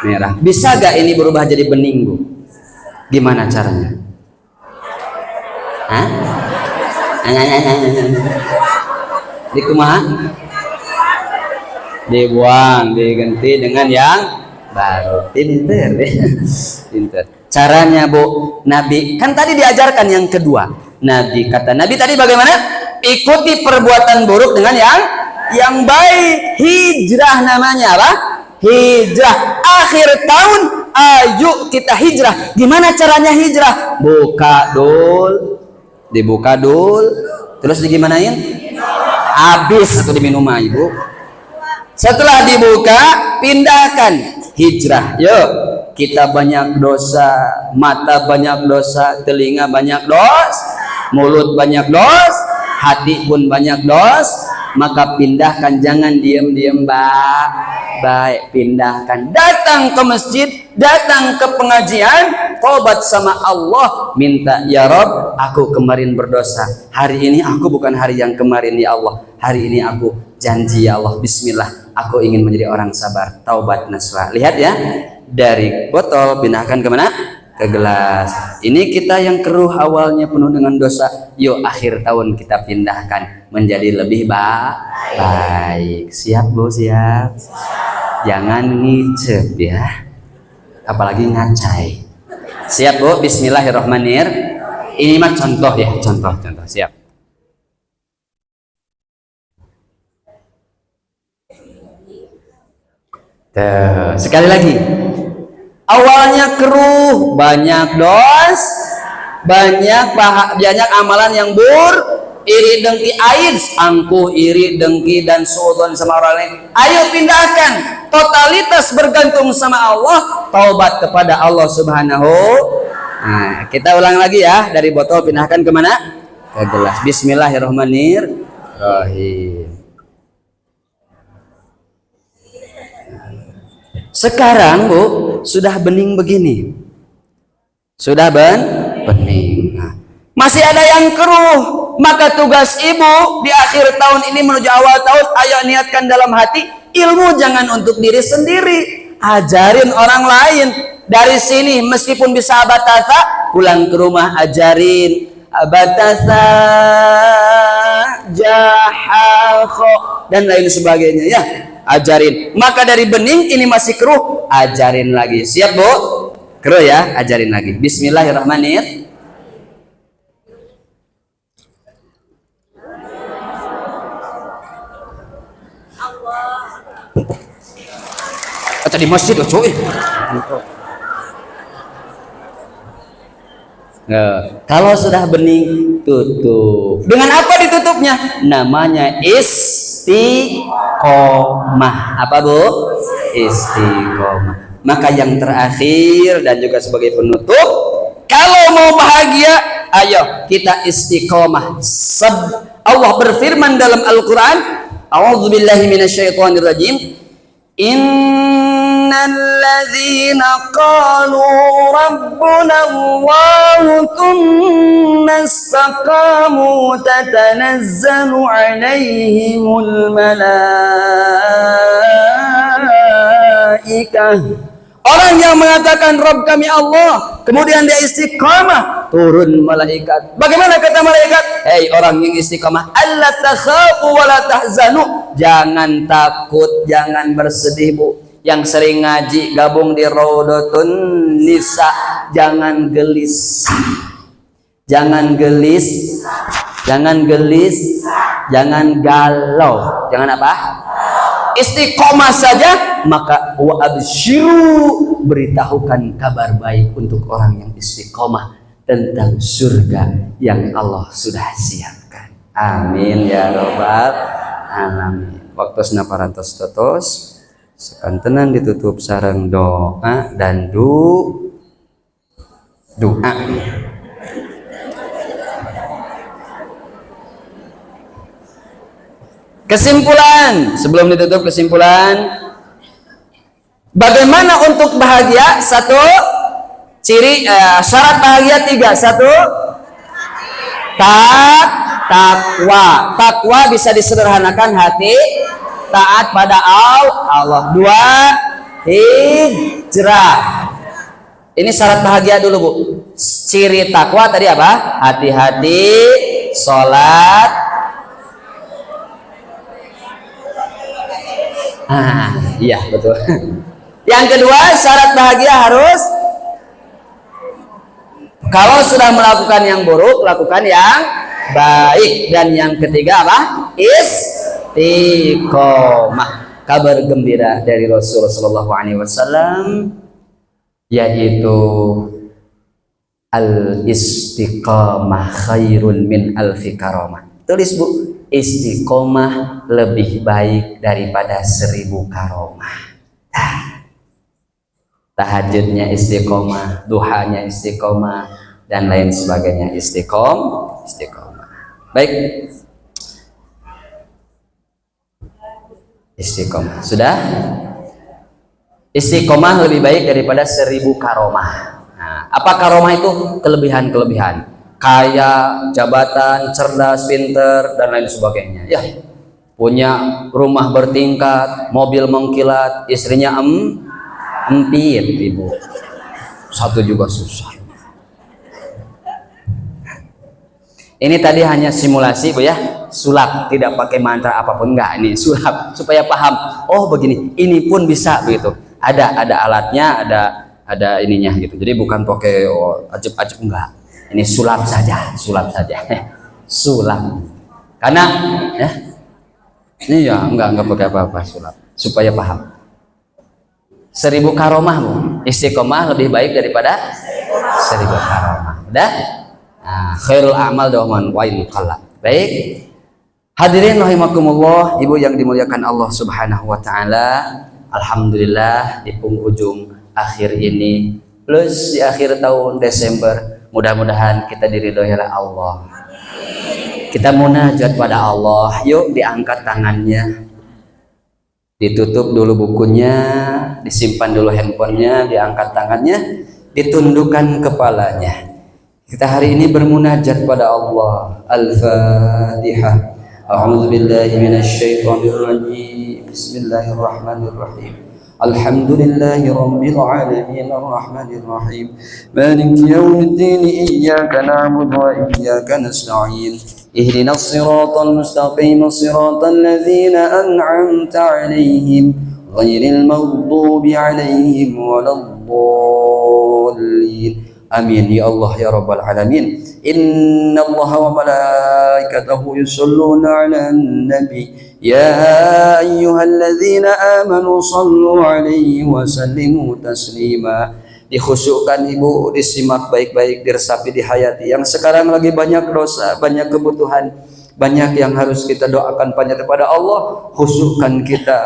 Merah. Bisa gak ini berubah jadi bening, Bu? Gimana caranya? Hah? Di kumaha? Dibuang, diganti dengan yang baru. Pinter. Pinter. Caranya, Bu, Nabi kan tadi diajarkan yang kedua. Kata Nabi tadi bagaimana? Ikuti perbuatan buruk dengan yang baik. Hijrah namanya apa? Hijrah. Akhir tahun, ayo kita hijrah. Gimana caranya hijrah? Buka dul, dibuka dul, terus digimanain? Habis atau diminum ibu. Setelah dibuka, pindahkan. Hijrah. Yuk, kita banyak dosa, mata banyak dosa, telinga banyak dosa, mulut banyak dosa, hati pun banyak dosa. Maka pindahkan, jangan diam-diam, baik, pindahkan. Datang ke masjid, datang ke pengajian, tobat sama Allah, minta, ya Rob, aku kemarin berdosa, hari ini aku bukan hari yang kemarin ya Allah, hari ini aku janji ya Allah, bismillah, aku ingin menjadi orang sabar, taubat nasuha. Lihat ya, dari botol pindahkan kemana? Ke gelas. Ini kita yang keruh awalnya penuh dengan dosa, yuk akhir tahun kita pindahkan menjadi lebih baik. Siap, Bu? Siap? Jangan ngicep ya, apalagi ngacai. Siap, Bu? Bismillahirrahmanirrahim. Ini mah contoh ya, contoh. Siap. Tuh, sekali lagi. Awalnya keruh, banyak banyak amalan yang iri, dengki, aib, angkuh, iri, dengki, dan suudzon sama orang lain. Ayo pindahkan, totalitas bergantung sama Allah, taubat kepada Allah Subhanahu. Nah, kita ulang lagi ya, dari botol pindahkan kemana? Ke gelas. Bismillahirrahmanirrahim. Sekarang, Bu, sudah bening begini. Sudah bening. Nah, masih ada yang keruh. Maka tugas ibu di akhir tahun ini menuju awal tahun, ayo niatkan dalam hati, ilmu jangan untuk diri sendiri, ajarin orang lain. Dari sini meskipun bisa abatasa, pulang ke rumah ajarin abatasa, jahakho, dan lain sebagainya ya. Ajarin. Maka dari bening ini masih keruh, ajarin lagi. Siap, Bu? Keruh ya, ajarin lagi. Bismillahirrahmanirrahim. Di masjid loh, cuy. Nah, kalau sudah bening, tutup. Dengan apa ditutupnya? Namanya istiqomah. Apa, Bu? Istiqomah. Maka yang terakhir dan juga sebagai penutup, kalau mau bahagia, ayo kita istiqomah. Allah berfirman dalam Al-Quran, a'udzubillahi minasyaitonirrajim, innalladzina qalu rabbuna Allah thumma istaqamu tatanazzalu alaihimul malaikah. Orang yang mengatakan Rabb kami Allah, kemudian dia istiqamah, turun malaikat. Bagaimana kata malaikat? Hei orang yang istiqomah, alla takhafu wa la tahzanu. Jangan takut, jangan bersedih, Bu. Yang sering ngaji gabung di Raudhatun Nisa, jangan gelisah. Jangan gelis, jangan gelis, jangan galau. Jangan apa? Istiqomah saja, maka wa absyiru, beritahukan kabar baik untuk orang yang istiqomah tentang surga yang Allah sudah siapkan. Amin ya rabbal alamin. Waktu parantos totos sekantenan ditutup sareng doa dan doa. Kesimpulan, sebelum ditutup kesimpulan, bagaimana untuk bahagia? Satu, ciri syarat bahagia tiga. Satu, takwa. Takwa bisa disederhanakan hati taat pada Allah. Dua, hijrah. Ini syarat bahagia dulu, Bu. Ciri takwa tadi apa? Hati-hati, sholat. Iya betul. Yang kedua, syarat bahagia harus kalau sudah melakukan yang buruk, lakukan yang baik. Dan yang ketiga apa? Istiqomah. Kabar gembira dari Rasulullah SAW yaitu al-istiqomah khairun min alfi karamah. Tulis, Bu. Istiqomah lebih baik daripada 1000 karomah. Tahajudnya istiqomah, duhanya istiqomah, dan lain sebagainya istiqomah. Baik, istiqomah sudah. Istiqomah lebih baik daripada 1000 karomah. Nah, apa karomah itu? Kelebihan-kelebihan. Kaya, jabatan, cerdas, pinter, dan lain sebagainya. Ya, punya rumah bertingkat, mobil mengkilat, istrinya empit, Ibu. Satu juga susah. Ini tadi hanya simulasi, Bu ya. Sulap, tidak pakai mantra apapun, enggak. Ini sulap supaya paham. Oh, begini. Ini pun bisa begitu. Ada alatnya, ada ininya gitu. Jadi bukan pakai ajib-ajib, enggak. Ini sulap saja. Sulap. Karena ya, ini ya enggak pakai apa-apa, sulap supaya paham. 1000 karomah, Bu. Istiqomah lebih baik daripada 1000 karomah. Udah? Nah, khairul a'mal dawaman wa in qalla. Baik. Hadirin rahimakumullah, Ibu yang dimuliakan Allah Subhanahu wa taala. Alhamdulillah di penghujung akhir ini plus di akhir tahun Desember. Mudah-mudahan kita diridhoi oleh Allah. Kita munajat pada Allah. Yuk diangkat tangannya, ditutup dulu bukunya, disimpan dulu handphonenya, diangkat tangannya, ditundukkan kepalanya. Kita hari ini bermunajat pada Allah. Al-Fatihah. A'udzubillahi minasyaitonirrajim. Bismillahirrahmanirrahim. Alhamdulillahi rabbil alamin arrahmanir rahim maliki yaumiddin iyyaka na'budu wa iyyaka nasta'in ihdinas siratal mustaqim siratal ladzina an'amta 'alaihim ghairil maghdubi 'alaihim waladdallin. Amin ya Allah ya rabbal alamin. Innallaha wa malaikatahu yusholluna 'alan nabi. Ya ayyuhalladzina amanu sallu alaihi wa sallimu taslima. Dikhusyukkan, Ibu, disimak baik-baik, diresapi, dihayati. Yang sekarang lagi banyak dosa, banyak kebutuhan, banyak yang harus kita doakan panjat kepada Allah. Khusyukkan kita,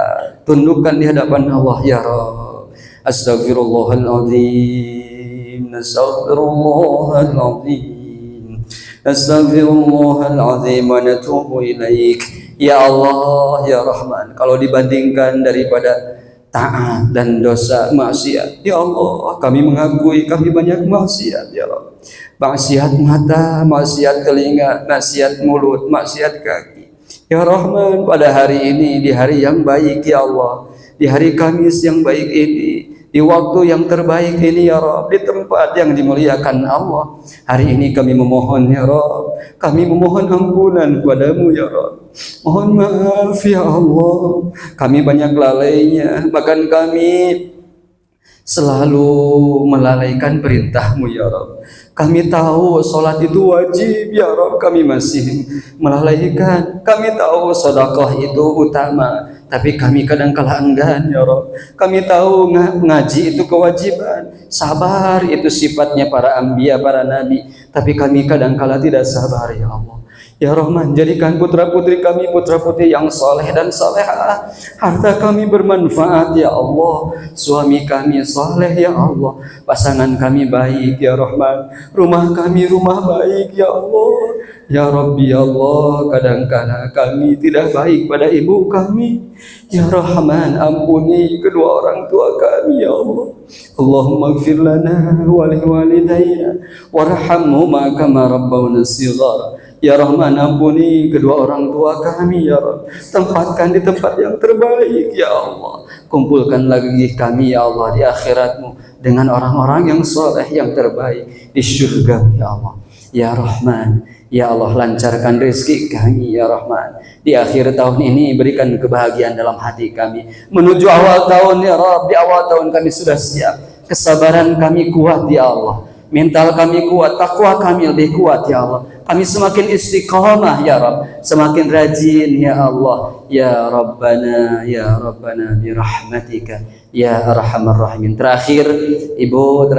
tundukkan di hadapan Allah ya Rabb. Astaghfirullahaladzim, astaghfirullahaladzim, astaghfirullahaladzim wa natubu ilaik. Ya Allah, ya Rahman, kalau dibandingkan daripada taat dan dosa maksiat, ya Allah, kami mengakui kami banyak maksiat ya Allah. Maksiat mata, maksiat telinga, maksiat mulut, maksiat kaki. Ya Rahman, pada hari ini, di hari yang baik ya Allah, di hari Kamis yang baik ini, di waktu yang terbaik ini ya Rabb, di tempat yang dimuliakan Allah. Hari ini kami memohon ya Rabb, kami memohon ampunan padamu ya Rabb. Mohon maaf ya Allah, kami banyak lalainya, bahkan kami selalu melalaikan perintahmu ya Rabb. Kami tahu sholat itu wajib ya Rabb, kami masih melalaikan. Kami tahu sedekah itu utama, tapi kami kadang-kala enggan ya Rabb. Kami tahu ngaji itu kewajiban, sabar itu sifatnya para anbiya, para nabi, tapi kami kadang-kala tidak sabar ya Allah. Ya Rahman, jadikan putra-putri kami putra-putri yang soleh dan solehah. Harta kami bermanfaat ya Allah. Suami kami soleh ya Allah. Pasangan kami baik ya Rahman. Rumah kami rumah baik ya Allah. Ya Rabbi ya Allah, kadang-kadang kami tidak baik pada ibu kami. Ya Rahman, ampuni kedua orang tua kami ya Allah. Allahumma gfir lana wa li walidayna warhamhuma kama rabbawna shighara. Ya Rahman, ampuni kedua orang tua kami ya Rabb. Tempatkan di tempat yang terbaik ya Allah. Kumpulkan lagi kami ya Allah di akhiratmu dengan orang-orang yang soleh yang terbaik di surga ya Allah. Ya Rahman, ya Allah, lancarkan rezeki kami ya Rahman. Di akhir tahun ini berikan kebahagiaan dalam hati kami. Menuju awal tahun ya Rabb, di awal tahun kami sudah siap. Kesabaran kami kuat ya Allah. Mental kami kuat, takwa kami lebih kuat ya Allah. Kami semakin istiqamah ya Rabb, semakin rajin ya Allah. Ya Rabbana birahmatika ya arhamar rahimin. Terakhir Ibu,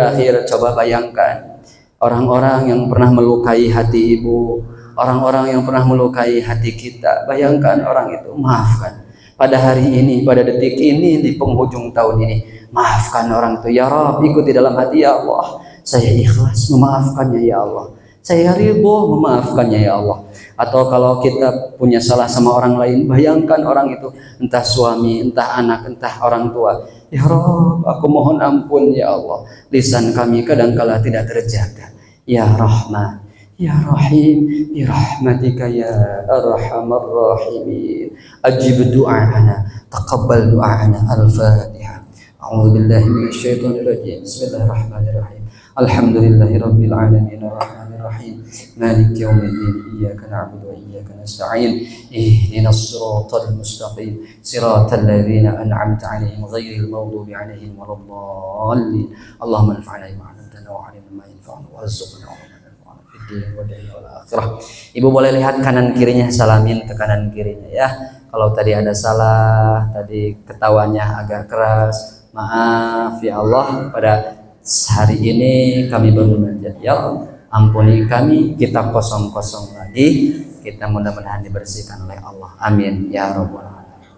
coba bayangkan orang-orang yang pernah melukai hati Ibu, orang-orang yang pernah melukai hati kita. Bayangkan orang itu, maafkan. Pada hari ini, pada detik ini, di penghujung tahun ini, maafkan orang itu ya Rabb. Ikuti dalam hati ya Allah. Saya ikhlas memaafkannya ya Allah. Saya ridho memaafkannya ya Allah. Atau kalau kita punya salah sama orang lain, bayangkan orang itu entah suami, entah anak, entah orang tua. Ya Rabb, aku mohon ampun ya Allah. Lisan kami kadangkala tidak terjaga. Ya Rahman, ya Rahim, bi rahmatika ya arhamar rahimin. Ajib du'ana, taqabbal du'ana. Al-Fatihah. A'udzu billahi minasyaitonir rajim. Bismillahirrahmanirrahim. Alhamdulillahi rabbil alamin arrahmanir rahim maliki yaumiddin iyyaka na'budu wa iyyaka nasta'in ihdinas siratal mustaqim siratal ladzina an'amta 'alaihim ghairil maghdubi 'alaihim waladdallin. Allahumma anfa'na bima 'allamtana wa 'allimna ma yanfa'una warzuqna 'ilman yanfa'una fid din wad dunya wal akhirah. Ibu boleh lihat kanan kirinya, salamin ke kanan kirinya ya. Kalau tadi ada salah, tadi ketawanya agak keras, maaf ya Allah. Pada hari ini kami bermunajat ya Allah, ampuni kami, kita kosong-kosong lagi, kita mudah-mudahan dibersihkan oleh Allah, amin ya rabbal alamin.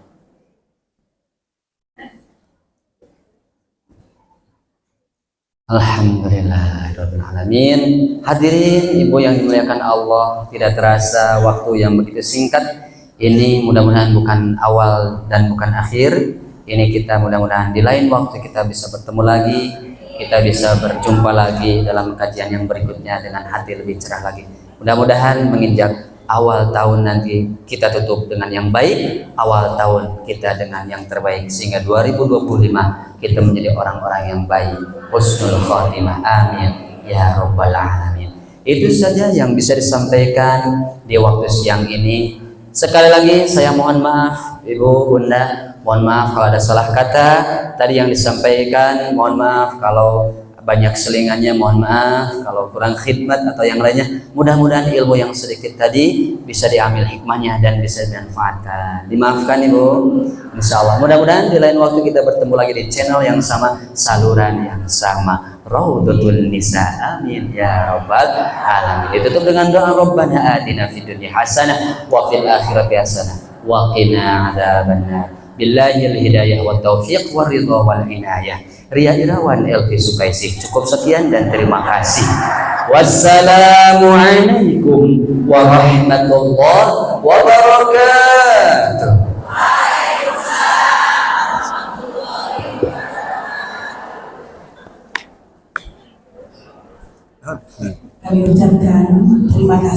Alhamdulillahirabbil alamin. Hadirin Ibu yang dimuliakan Allah, tidak terasa waktu yang begitu singkat ini, mudah-mudahan bukan awal dan bukan akhir. Ini kita mudah-mudahan di lain waktu kita bisa bertemu lagi, kita bisa berjumpa lagi dalam kajian yang berikutnya dengan hati lebih cerah lagi. Mudah-mudahan menginjak awal tahun nanti kita tutup dengan yang baik, awal tahun kita dengan yang terbaik, sehingga 2025 kita menjadi orang-orang yang baik. Husnul khatimah, amin ya rabbal alamin. Itu saja yang bisa disampaikan di waktu siang ini. Sekali lagi saya mohon maaf Ibu, Bunda, mohon maaf kalau ada salah kata tadi yang disampaikan, mohon maaf kalau banyak selingannya, mohon maaf kalau kurang khidmat atau yang lainnya. Mudah-mudahan ilmu yang sedikit tadi bisa diambil hikmahnya dan bisa dimanfaatkan. Dimaafkan Ibu, insya Allah. Mudah-mudahan di lain waktu kita bertemu lagi di channel yang sama, saluran yang sama, Raudhatul Nisa, amin ya rabbal alamin. Ditutup dengan doa Rabbana atina fid dunya hasanah wa fil akhirati hasanah wa qina adzabannar. Billahil hidayah wa taufiq wa ridha wal inayah. Ria Irawan Elvi Sukaisih. Cukup sekian dan terima kasih. Wassalamualaikum warahmatullahi wabarakatuh. Kami ucapkan terima kasih.